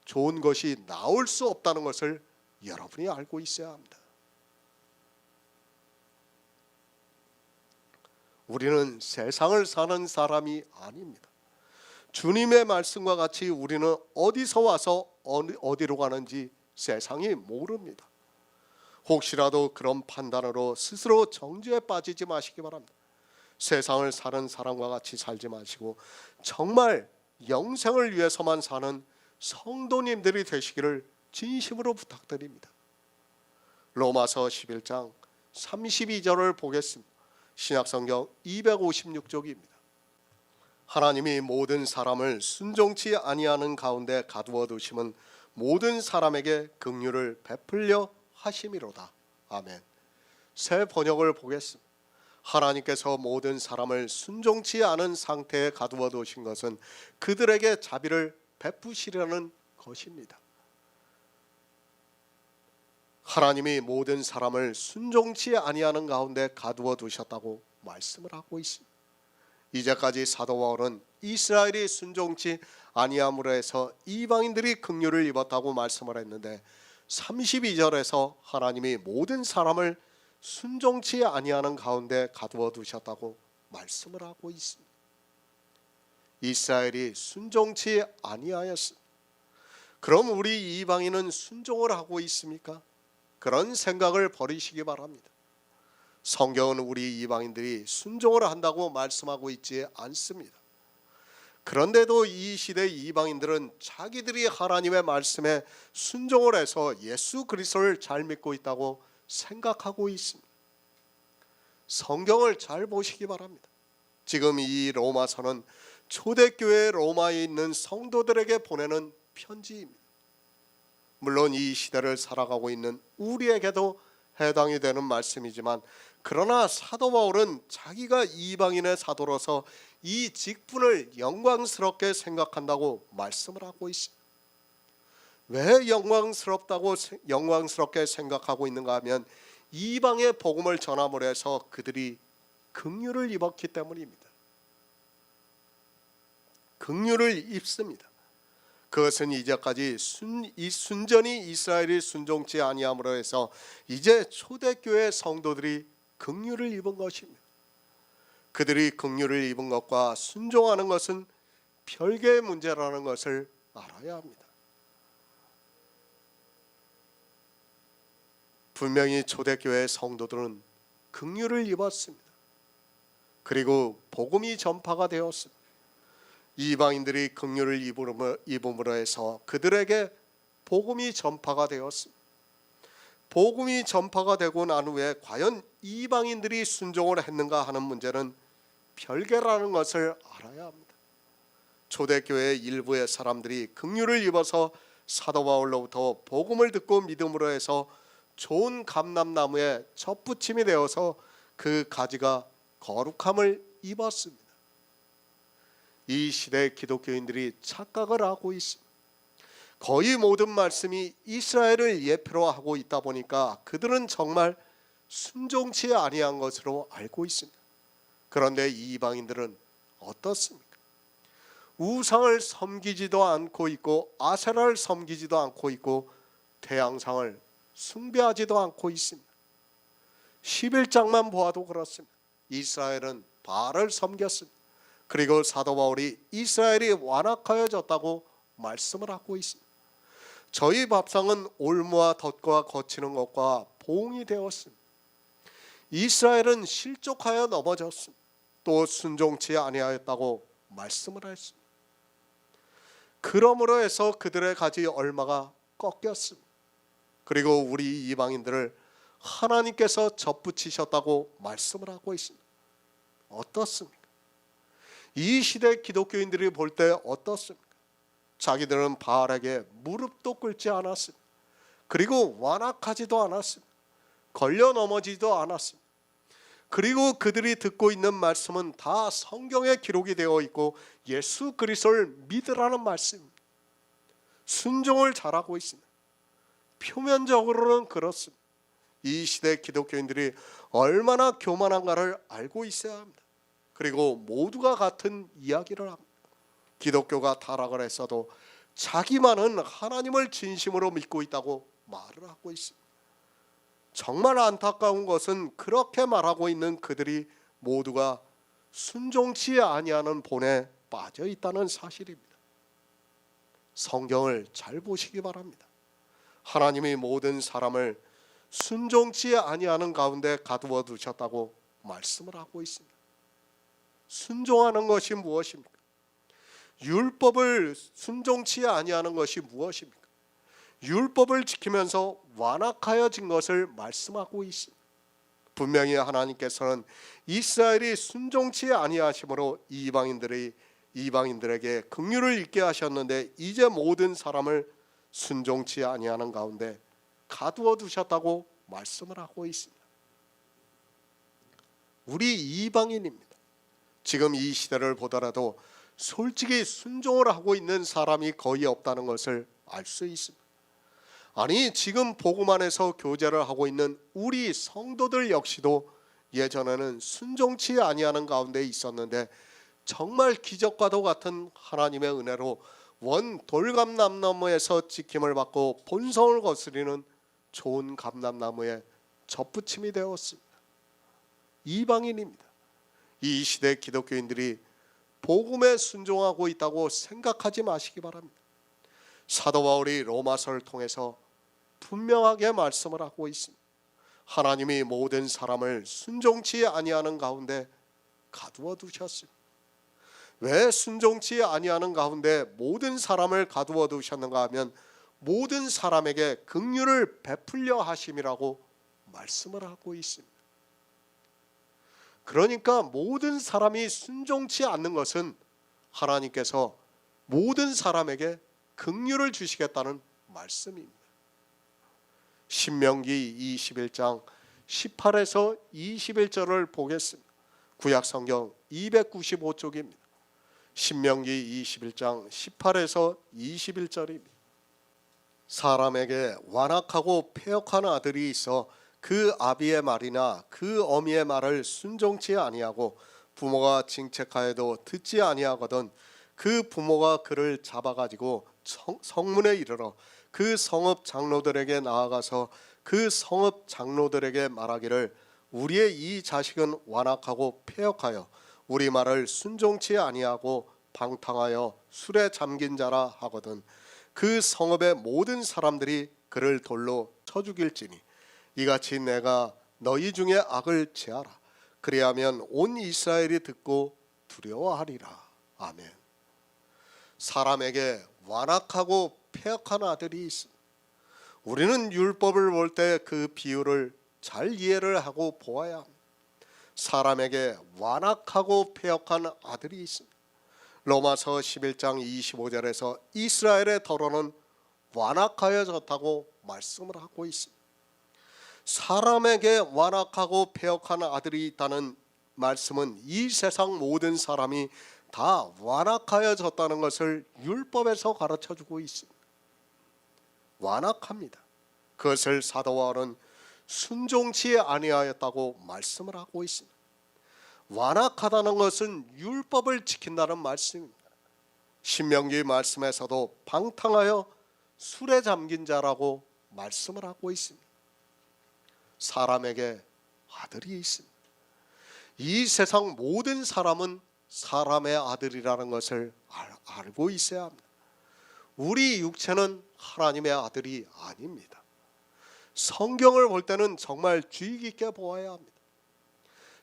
좋은 것이 나올 수 없다는 것을 여러분이 알고 있어야 합니다. 우리는 세상을 사는 사람이 아닙니다. 주님의 말씀과 같이 우리는 어디서 와서 어디로 가는지 세상이 모릅니다. 혹시라도 그런 판단으로 스스로 정죄에 빠지지 마시기 바랍니다. 세상을 사는 사람과 같이 살지 마시고 정말 영생을 위해서만 사는 성도님들이 되시기를 진심으로 부탁드립니다. 로마서 11장 32절을 보겠습니다. 신약성경 256쪽입니다. 하나님이 모든 사람을 순종치 아니하는 가운데 가두어 두심은 모든 사람에게 긍휼을 베풀려 하심이로다. 아멘. 새 번역을 보겠습니다. 하나님께서 모든 사람을 순종치 않은 상태에 가두어 두신 것은 그들에게 자비를 베푸시려는 것입니다. 하나님이 모든 사람을 순종치 아니하는 가운데 가두어 두셨다고 말씀을 하고 있습니다. 이제까지 사도 바울은 이스라엘이 순종치 아니함으로 해서 이방인들이 긍휼을 입었다고 말씀을 했는데 32절에서 하나님이 모든 사람을 순종치 아니하는 가운데 가두어 두셨다고 말씀을 하고 있습니다. 이스라엘이 순종치 아니하였습니다. 그럼 우리 이방인은 순종을 하고 있습니까? 그런 생각을 버리시기 바랍니다. 성경은 우리 이방인들이 순종을 한다고 말씀하고 있지 않습니다. 그런데도 이 시대 이방인들은 자기들이 하나님의 말씀에 순종을 해서 예수 그리스도를 잘 믿고 있다고 생각하고 있습니다. 성경을 잘 보시기 바랍니다. 지금 이 로마서는 초대교회 로마에 있는 성도들에게 보내는 편지입니다. 물론 이 시대를 살아가고 있는 우리에게도 해당이 되는 말씀이지만, 그러나 사도 바울은 자기가 이방인의 사도로서 이 직분을 영광스럽게 생각한다고 말씀을 하고 있습니다. 왜 영광스럽게 생각하고 있는가 하면 이방의 복음을 전함으로 해서 그들이 긍휼을 입었기 때문입니다. 긍휼을 입습니다. 그것은 이제까지 순전히 이스라엘이 순종치 아니함으로 해서 이제 초대교회 성도들이 긍휼을 입은 것입니다. 그들이 긍휼을 입은 것과 순종하는 것은 별개의 문제라는 것을 알아야 합니다. 분명히 초대교회 성도들은 긍휼을 입었습니다. 그리고 복음이 전파가 되었습니다. 이방인들이 긍휼을 입음으로 해서 그들에게 복음이 전파가 되었습니다. 복음이 전파가 되고 난 후에 과연 이방인들이 순종을 했는가 하는 문제는 별개라는 것을 알아야 합니다. 초대교회 일부의 사람들이 긍휼을 입어서 사도 바울로부터 복음을 듣고 믿음으로 해서 좋은 감람나무에 젖붙임이 되어서 그 가지가 거룩함을 입었습니다. 이 시대 기독교인들이 착각을 하고 있습니다. 거의 모든 말씀이 이스라엘을 예표로 하고 있다 보니까 그들은 정말 순종치 아니한 것으로 알고 있습니다. 그런데 이방인들은 어떻습니까? 우상을 섬기지도 않고 있고 아세라를 섬기지도 않고 있고 태양상을 숭배하지도 않고 있습니다. 11장만 보아도 그렇습니다. 이스라엘은 바알을 섬겼습니다. 그리고 사도 바울이 이스라엘이 완악하여졌다고 말씀을 하고 있습니다. 저희 밥상은 올무와 덫과 거치는 것과 봉이 되었습니다. 이스라엘은 실족하여 넘어졌습니다. 또 순종치 아니하였다고 말씀을 했습니다. 그러므로 해서 그들의 가지 얼마가 꺾였습니다. 그리고 우리 이방인들을 하나님께서 접붙이셨다고 말씀을 하고 있습니다. 어떻습니까? 이 시대 기독교인들이 볼 때 어떻습니까? 자기들은 바알에게 무릎도 꿇지 않았습니다. 그리고 완악하지도 않았습니다. 걸려 넘어지지도 않았습니다. 그리고 그들이 듣고 있는 말씀은 다 성경에 기록이 되어 있고 예수 그리스도를 믿으라는 말씀입니다. 순종을 잘하고 있습니다. 표면적으로는 그렇습니다. 이 시대 기독교인들이 얼마나 교만한가를 알고 있어야 합니다. 그리고 모두가 같은 이야기를 합니다. 기독교가 타락을 했어도 자기만은 하나님을 진심으로 믿고 있다고 말을 하고 있습니다. 정말 안타까운 것은 그렇게 말하고 있는 그들이 모두가 순종치 아니하는 본에 빠져 있다는 사실입니다. 성경을 잘 보시기 바랍니다. 하나님이 모든 사람을 순종치 아니하는 가운데 가두어 두셨다고 말씀을 하고 있습니다. 순종하는 것이 무엇입니까? 율법을 순종치 아니하는 것이 무엇입니까? 율법을 지키면서 완악하여진 것을 말씀하고 있습니다. 분명히 하나님께서는 이스라엘이 순종치 아니하심으로 이방인들에게 긍휼을 있게 하셨는데 이제 모든 사람을 순종치 아니하는 가운데 가두어 두셨다고 말씀을 하고 있습니다. 우리 이방인입니다. 지금 이 시대를 보더라도 솔직히 순종을 하고 있는 사람이 거의 없다는 것을 알 수 있습니다. 아니, 지금 복음 안에서 교제를 하고 있는 우리 성도들 역시도 예전에는 순종치 아니하는 가운데 있었는데 정말 기적과도 같은 하나님의 은혜로 원 돌감람나무에서 지킴을 받고 본성을 거스리는 좋은 감람나무에 접붙임이 되었습니다. 이방인입니다. 이 시대 기독교인들이 복음에 순종하고 있다고 생각하지 마시기 바랍니다. 사도 바울이 로마서를 통해서 분명하게 말씀을 하고 있습니다. 하나님이 모든 사람을 순종치 아니하는 가운데 가두어 두셨습니다. 왜 순종치 아니하는 가운데 모든 사람을 가두어 두셨는가 하면 모든 사람에게 긍휼을 베풀려 하심이라고 말씀을 하고 있습니다. 그러니까 모든 사람이 순종치 않는 것은 하나님께서 모든 사람에게 긍휼을 주시겠다는 말씀입니다. 신명기 21장 18에서 21절을 보겠습니다. 구약성경 295쪽입니다. 신명기 21장 18에서 21절입니다. 사람에게 완악하고 패역한 아들이 있어 그 아비의 말이나 그 어미의 말을 순종치 아니하고 부모가 징책하여도 듣지 아니하거든 그 부모가 그를 잡아가지고 성문에 이르러 그 성읍 장로들에게 나아가서 그 성읍 장로들에게 말하기를 우리의 이 자식은 완악하고 패역하여 우리 말을 순종치 아니하고 방탕하여 술에 잠긴 자라 하거든 그 성읍의 모든 사람들이 그를 돌로 쳐 죽일지니 이같이 내가 너희 중에 악을 제하라. 그리하면 온 이스라엘이 듣고 두려워하리라. 아멘. 사람에게 완악하고 패역한 아들이 있습니다. 우리는 율법을 볼 때 그 비유를 잘 이해를 하고 보아야 합니다. 사람에게 완악하고 패역한 아들이 있습니다. 로마서 11장 25절에서 이스라엘의 더러는 완악하여졌다고 말씀을 하고 있습니다. 사람에게 완악하고 패역한 아들이 있다는 말씀은 이 세상 모든 사람이 다 완악하여졌다는 것을 율법에서 가르쳐주고 있습니다. 완악합니다. 그것을 사도 바울은 순종치 아니하였다고 말씀을 하고 있습니다. 완악하다는 것은 율법을 지킨다는 말씀입니다. 신명기 말씀에서도 방탕하여 술에 잠긴 자라고 말씀을 하고 있습니다. 사람에게 아들이 있습니다. 이 세상 모든 사람은 사람의 아들이라는 것을 알고 있어야 합니다. 우리 육체는 하나님의 아들이 아닙니다. 성경을 볼 때는 정말 주의 깊게 보아야 합니다.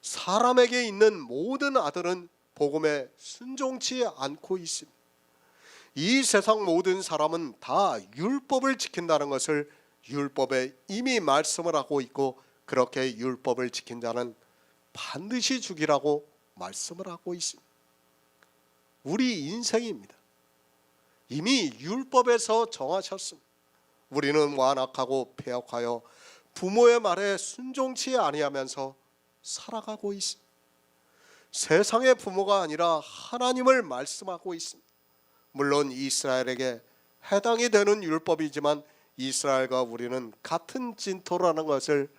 사람에게 있는 모든 아들은 복음에 순종치 않고 있습니다. 이 세상 모든 사람은 다 율법을 지킨다는 것을 율법에 이미 말씀을 하고 있고 그렇게 율법을 지킨 자는 반드시 죽이라고 말씀을 하고 있습니다. 우리 인생입니다. 이미 율법에서 정하셨습니다. 우리는 완악하고 패역하여 부모의 말에 순종치 아니하면서 살아가고 있습니다. 세상의 부모가 아니라 하나님을 말씀하고 있습니다. 물론 이스라엘에게 해당이 되는 율법이지만 이스라엘과 우리는 같은 진토라는 것을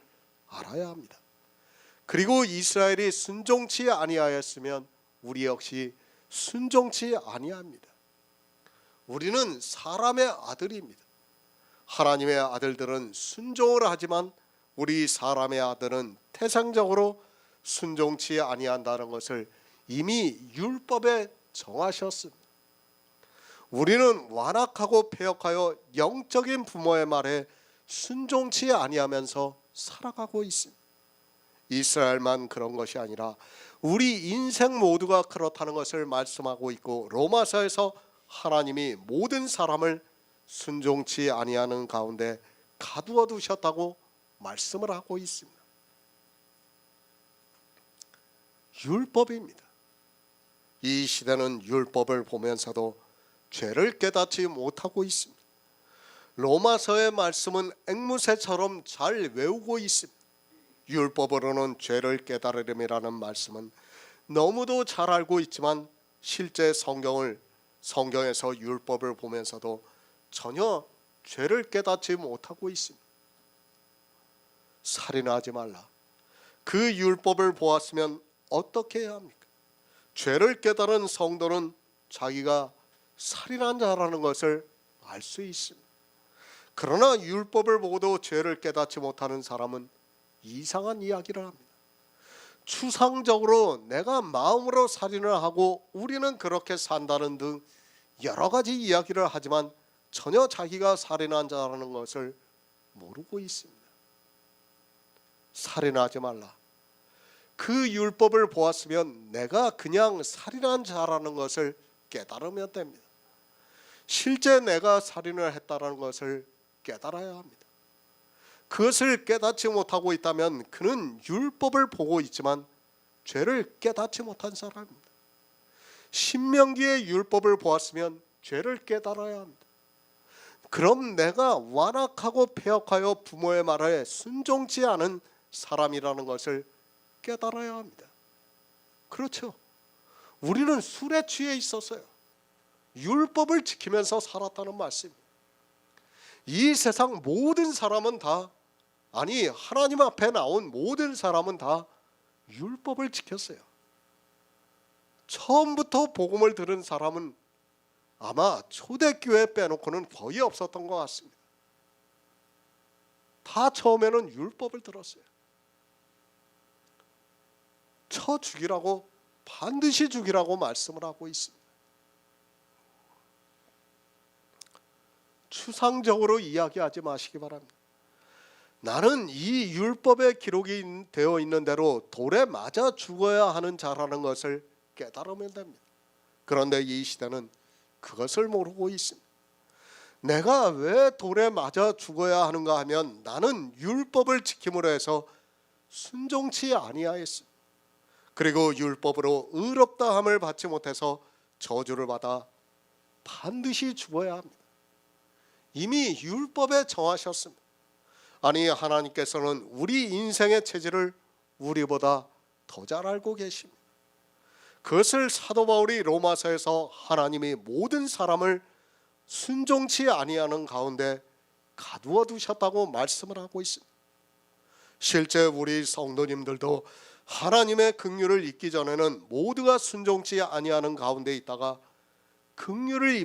알아야 합니다. 그리고 이스라엘이 순종치 아니하였으면 우리 역시 순종치 아니합니다. 우리는 사람의 아들입니다. 하나님의 아들들은 순종을 하지만 우리 사람의 아들은 태생적으로 순종치 아니한다는 것을 이미 율법에 정하셨습니다. 우리는 완악하고 패역하여 영적인 부모의 말에 순종치 아니하면서 살아가고 있습니다. 이스라엘만 그런 것이 아니라 우리 인생 모두가 그렇다는 것을 말씀하고 있고 로마서에서 하나님이 모든 사람을 순종치 아니하는 가운데 가두어 두셨다고 말씀을 하고 있습니다. 율법입니다. 이 시대는 율법을 보면서도 죄를 깨닫지 못하고 있습니다. 로마서의 말씀은 앵무새처럼 잘 외우고 있습니다. 율법으로는 죄를 깨달으림이라는 말씀은 너무도 잘 알고 있지만 실제 성경에서 율법을 보면서도 전혀 죄를 깨닫지 못하고 있습니다. 살인하지 말라. 그 율법을 보았으면 어떻게 해야 합니까? 죄를 깨달은 성도는 자기가 살인한 자라는 것을 알 수 있습니다. 그러나 율법을 보고도 죄를 깨닫지 못하는 사람은 이상한 이야기를 합니다. 추상적으로 내가 마음으로 살인을 하고 우리는 그렇게 산다는 등 여러 가지 이야기를 하지만 전혀 자기가 살인한 자라는 것을 모르고 있습니다. 살인하지 말라. 그 율법을 보았으면 내가 그냥 살인한 자라는 것을 깨달으면 됩니다. 실제 내가 살인을 했다는 것을 깨달아야 합니다. 그것을 깨닫지 못하고 있다면 그는 율법을 보고 있지만 죄를 깨닫지 못한 사람입니다. 신명기의 율법을 보았으면 죄를 깨달아야 합니다. 그럼 내가 완악하고 패역하여 부모의 말에 순종치 않은 사람이라는 것을 깨달아야 합니다. 그렇죠. 우리는 술에 취해 있었어요. 율법을 지키면서 살았다는 말씀입니다. 이 세상 모든 사람은 다, 아니 하나님 앞에 나온 모든 사람은 다 율법을 지켰어요. 처음부터 복음을 들은 사람은 아마 초대교회 빼놓고는 거의 없었던 것 같습니다. 다 처음에는 율법을 들었어요. 쳐 죽이라고, 반드시 죽이라고 말씀을 하고 있습니다. 추상적으로 이야기하지 마시기 바랍니다. 나는 이 율법에 기록이 되어 있는 대로 돌에 맞아 죽어야 하는 자라는 것을 깨달으면 됩니다. 그런데 이 시대는 그것을 모르고 있습니다. 내가 왜 돌에 맞아 죽어야 하는가 하면 나는 율법을 지킴으로 해서 순종치 아니하였습니다. 그리고 율법으로 의롭다함을 받지 못해서 저주를 받아 반드시 죽어야 합니다. 이미 율법에 정하셨습니다. 아니 하나님께서는 우리 인생의 체질을 우리보다 더 잘 알고 계십니다. 그것을 사도 바울이 로마서에서 하나님이 모든 사람을 순종치 아니하는 가운데 가두어 두셨다고 말씀을 하고 있습니다. 실제 우리 성도님들도 하나님의 긍휼을 잊기 전에는 모두가 순종치 아니하는 가운데 있다가 긍휼을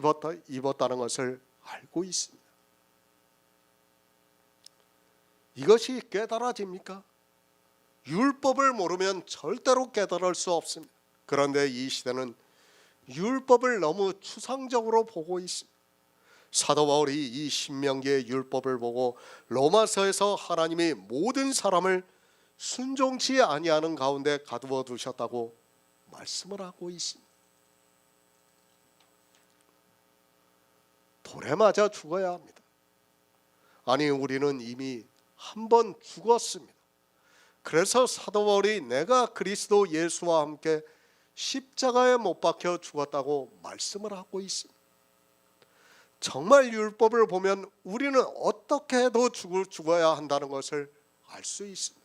입었다는 것을 알고 있습니다. 이것이 깨달아집니까? 율법을 모르면 절대로 깨달을 수 없습니다. 그런데 이 시대는 율법을 너무 추상적으로 보고 있습니다. 사도 바울이 이 신명기의 율법을 보고 로마서에서 하나님이 모든 사람을 순종치 아니하는 가운데 가두어 두셨다고 말씀을 하고 있습니다. 돌에 맞아 죽어야 합니다. 아니 우리는 이미 한 번 죽었습니다. 그래서 사도 바울이 내가 그리스도 예수와 함께 십자가에 못 박혀 죽었다고 말씀을 하고 있습니다. 정말 율법을 보면 우리는 어떻게 해도 죽어야 한다는 것을 알 수 있습니다.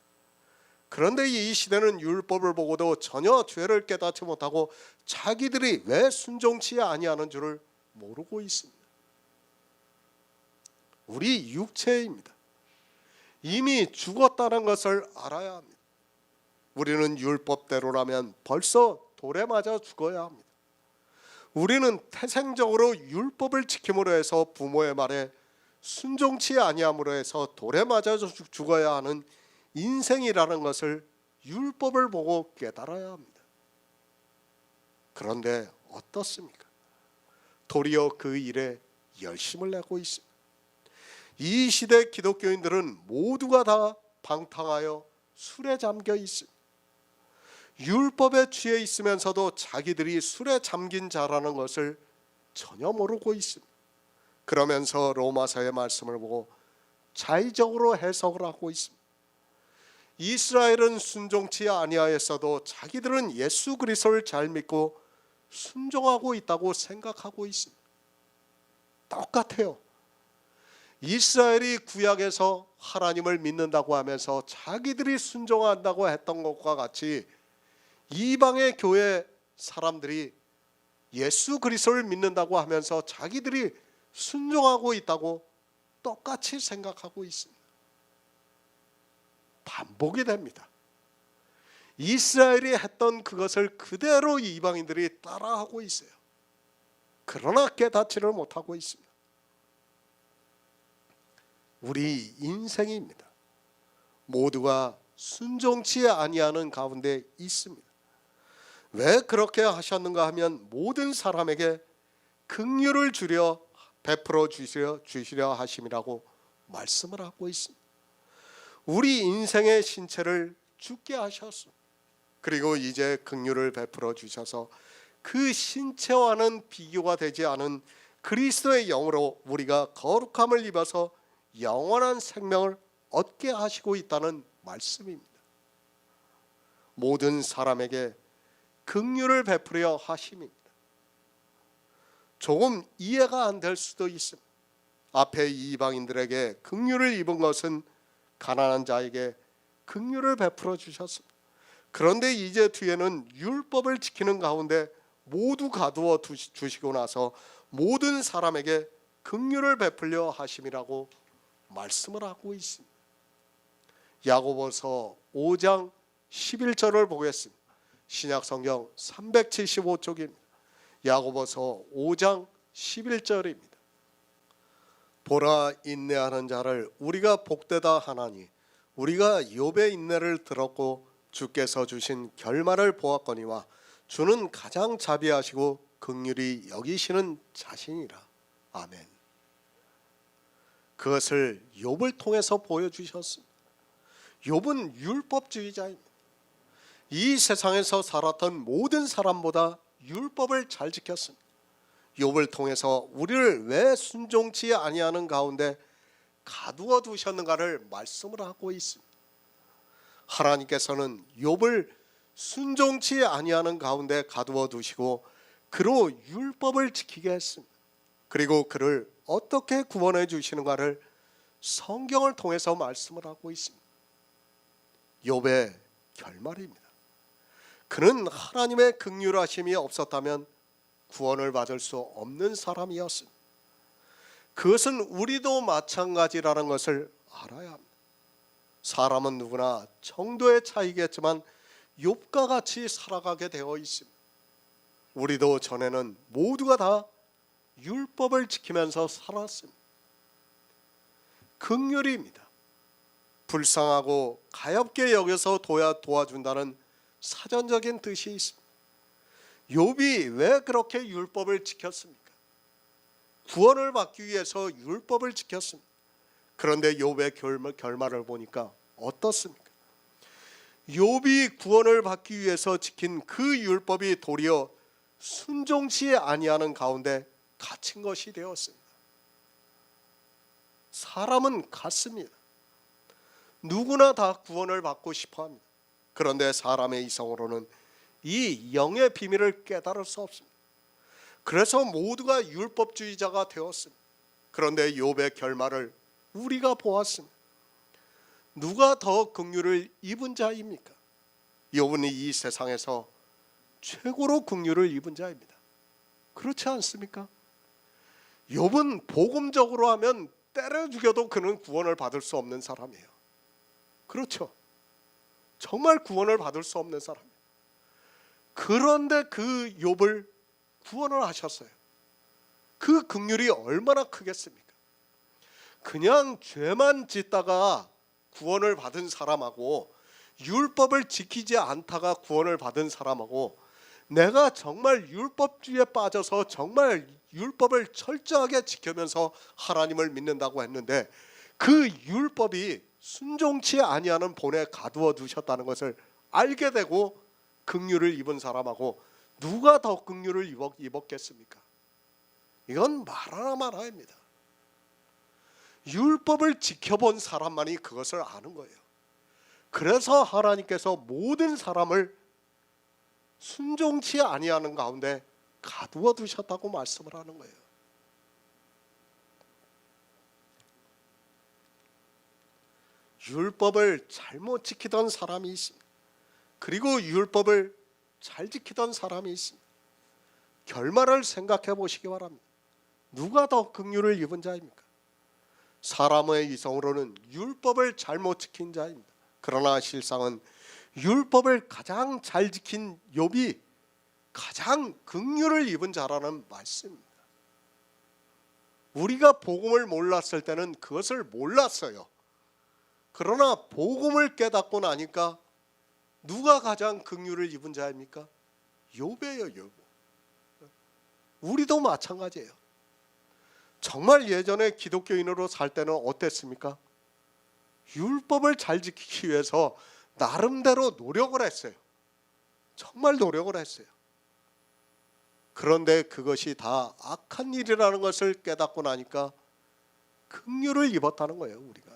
그런데 이 시대는 율법을 보고도 전혀 죄를 깨닫지 못하고 자기들이 왜 순종치 아니하는 줄을 모르고 있습니다. 우리 육체입니다. 이미 죽었다는 것을 알아야 합니다. 우리는 율법대로라면 벌써 돌에 맞아 죽어야 합니다. 우리는 태생적으로 율법을 지킴으로 해서 부모의 말에 순종치 아니함으로 해서 돌에 맞아 죽어야 하는 인생이라는 것을 율법을 보고 깨달아야 합니다. 그런데 어떻습니까? 도리어 그 일에 열심을 내고 있습니다. 이 시대 기독교인들은 모두가 다 방탕하여 술에 잠겨 있습니다. 율법에 취해 있으면서도 자기들이 술에 잠긴 자라는 것을 전혀 모르고 있습니다. 그러면서 로마서의 말씀을 보고 자의적으로 해석을 하고 있습니다. 이스라엘은 순종치 아니하였어도 자기들은 예수 그리스도를 잘 믿고 순종하고 있다고 생각하고 있습니다. 똑같아요. 이스라엘이 구약에서 하나님을 믿는다고 하면서 자기들이 순종한다고 했던 것과 같이 이방의 교회 사람들이 예수 그리스도를 믿는다고 하면서 자기들이 순종하고 있다고 똑같이 생각하고 있습니다. 반복이 됩니다. 이스라엘이 했던 그것을 그대로 이방인들이 따라하고 있어요. 그러나 깨닫지를 못하고 있습니다. 우리 인생입니다. 모두가 순종치 아니하는 가운데 있습니다. 왜 그렇게 하셨는가 하면 모든 사람에게 긍휼을 주려 베풀어 주시려 하심이라고 말씀을 하고 있습니다. 우리 인생의 신체를 죽게 하셨습니다. 그리고 이제 긍휼을 베풀어 주셔서 그 신체와는 비교가 되지 않은 그리스도의 영으로 우리가 거룩함을 입어서 영원한 생명을 얻게 하시고 있다는 말씀입니다. 모든 사람에게 긍휼을 베풀려 하심입니다. 조금 이해가 안 될 수도 있습니다. 앞에 이방인들에게 긍휼을 입은 것은 가난한 자에게 긍휼을 베풀어 주셨습니다. 그런데 이제 뒤에는 율법을 지키는 가운데 모두 가두어 주시고 나서 모든 사람에게 긍휼을 베풀려 하심이라고 말씀을 하고 있습니다. 야고보서 5장 11절을 보겠습니다. 신약성경 375쪽입니다. 야고보서 5장 11절입니다. 보라, 인내하는 자를 우리가 복되다 하나니 우리가 욥의 인내를 들었고 주께서 주신 결말을 보았거니와 주는 가장 자비하시고 긍휼히 여기시는 자신이라. 아멘. 그것을 욥을 통해서 보여주셨습니다. 욥은 율법주의자입니다. 이 세상에서 살았던 모든 사람보다 율법을 잘 지켰습니다. 욥을 통해서 우리를 왜 순종치 아니하는 가운데 가두어 두셨는가를 말씀을 하고 있습니다. 하나님께서는 욥을 순종치 아니하는 가운데 가두어 두시고 그로 율법을 지키게 했습니다. 그리고 그를 어떻게 구원해 주시는가를 성경을 통해서 말씀을 하고 있습니다. 욥의 결말입니다. 그는 하나님의 긍휼하심이 없었다면 구원을 받을 수 없는 사람이었습니다. 그것은 우리도 마찬가지라는 것을 알아야 합니다. 사람은 누구나 정도의 차이겠지만 욥과 같이 살아가게 되어 있습니다. 우리도 전에는 모두가 다 율법을 지키면서 살았습니다. 긍휼입니다. 불쌍하고 가엾게 여겨서 도와준다는 사전적인 뜻이 있습니다. 욥이 왜 그렇게 율법을 지켰습니까? 구원을 받기 위해서 율법을 지켰습니다. 그런데 욥의 결말을 보니까 어떻습니까? 욥이 구원을 받기 위해서 지킨 그 율법이 도리어 순종치 아니하는 가운데 갇힌 것이 되었습니다. 사람은 같습니다. 누구나 다 구원을 받고 싶어합니다. 그런데 사람의 이성으로는 이 영의 비밀을 깨달을 수 없습니다. 그래서 모두가 율법주의자가 되었습니다. 그런데 욥의 결말을 우리가 보았습니다. 누가 더 긍휼을 입은 자입니까? 욥은 이 세상에서 최고로 긍휼을 입은 자입니다. 그렇지 않습니까? 욥은 복음적으로 하면 때려 죽여도 그는 구원을 받을 수 없는 사람이에요. 그렇죠? 정말 구원을 받을 수 없는 사람이에요. 그런데 그 욥을 구원을 하셨어요. 그 긍휼이 얼마나 크겠습니까? 그냥 죄만 짓다가 구원을 받은 사람하고 율법을 지키지 않다가 구원을 받은 사람하고 내가 정말 율법주의에 빠져서 정말 율법을 철저하게 지키면서 하나님을 믿는다고 했는데 그 율법이 순종치 아니하는 본에 가두어 두셨다는 것을 알게 되고 긍휼을 입은 사람하고 누가 더 긍휼을 입었겠습니까? 이건 말하나 마나입니다. 율법을 지켜본 사람만이 그것을 아는 거예요. 그래서 하나님께서 모든 사람을 순종치 아니하는 가운데 가두어 두셨다고 말씀을 하는 거예요. 율법을 잘못 지키던 사람이 있습니다. 그리고 율법을 잘 지키던 사람이 있습니다. 결말을 생각해 보시기 바랍니다. 누가 더 긍휼을 입은 자입니까? 사람의 이성으로는 율법을 잘못 지킨 자입니다. 그러나 실상은 율법을 가장 잘 지킨 욥이 가장 긍휼을 입은 자라는 말씀입니다. 우리가 복음을 몰랐을 때는 그것을 몰랐어요. 그러나 복음을 깨닫고 나니까 누가 가장 긍휼을 입은 자입니까? 욥이에요, 욥. 우리도 마찬가지예요. 정말 예전에 기독교인으로 살 때는 어땠습니까? 율법을 잘 지키기 위해서 나름대로 노력을 했어요. 정말 노력을 했어요. 그런데 그것이 다 악한 일이라는 것을 깨닫고 나니까 긍휼을 입었다는 거예요, 우리가.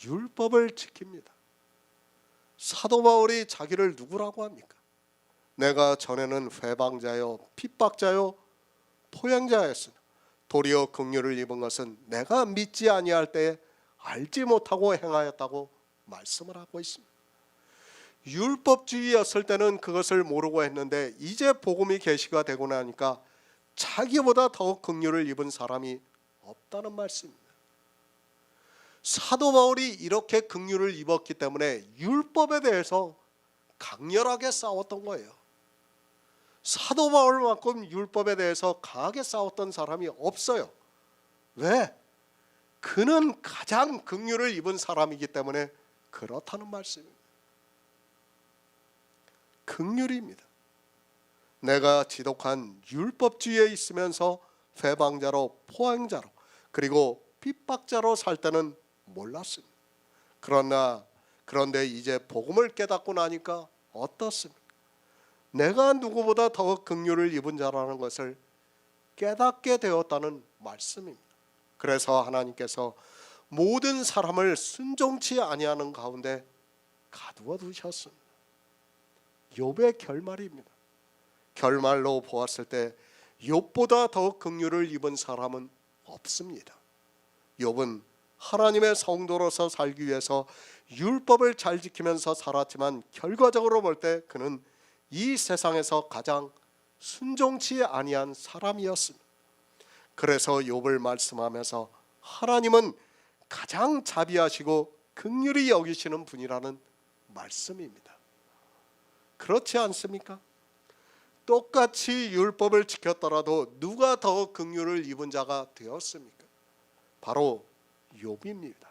율법을 지킵니다. 사도 바울이 자기를 누구라고 합니까? 내가 전에는 회방자요 핍박자요 포양자였으나 도리어 긍휼을 입은 것은 내가 믿지 아니할 때에 알지 못하고 행하였다고 말씀을 하고 있습니다. 율법주의였을 때는 그것을 모르고 했는데 이제 복음이 계시가 되고 나니까 자기보다 더 긍휼을 입은 사람이 없다는 말씀입니다. 사도 바울이 이렇게 긍휼을 입었기 때문에 율법에 대해서 강렬하게 싸웠던 거예요. 사도 바울만큼 율법에 대해서 강하게 싸웠던 사람이 없어요. 왜? 그는 가장 긍휼을 입은 사람이기 때문에 그렇다는 말씀입니다. 긍휼입니다. 내가 지독한 율법주의에 있으면서 회방자로 포항자로 그리고 핍박자로 살 때는 몰랐습니다. 그런데 이제 복음을 깨닫고 나니까 어떻습니까? 내가 누구보다 더 긍휼을 입은 자라는 것을 깨닫게 되었다는 말씀입니다. 그래서 하나님께서 모든 사람을 순종치 아니하는 가운데 가두어 두셨습니다. 욥의 결말입니다. 결말로 보았을 때 욥보다 더 긍휼을 입은 사람은 없습니다. 욥은 하나님의 성도로서 살기 위해서 율법을 잘 지키면서 살았지만 결과적으로 볼 때 그는 이 세상에서 가장 순종치 아니한 사람이었습니다. 그래서 욥을 말씀하면서 하나님은 가장 자비하시고 긍휼히 여기시는 분이라는 말씀입니다. 그렇지 않습니까? 똑같이 율법을 지켰더라도 누가 더 긍휼을 입은 자가 되었습니까? 바로 욥입니다.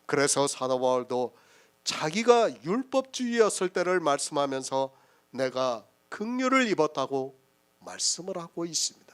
그래서 사도 바울도 자기가 율법주의였을 때를 말씀하면서 내가 긍휼을 입었다고 말씀을 하고 있습니다.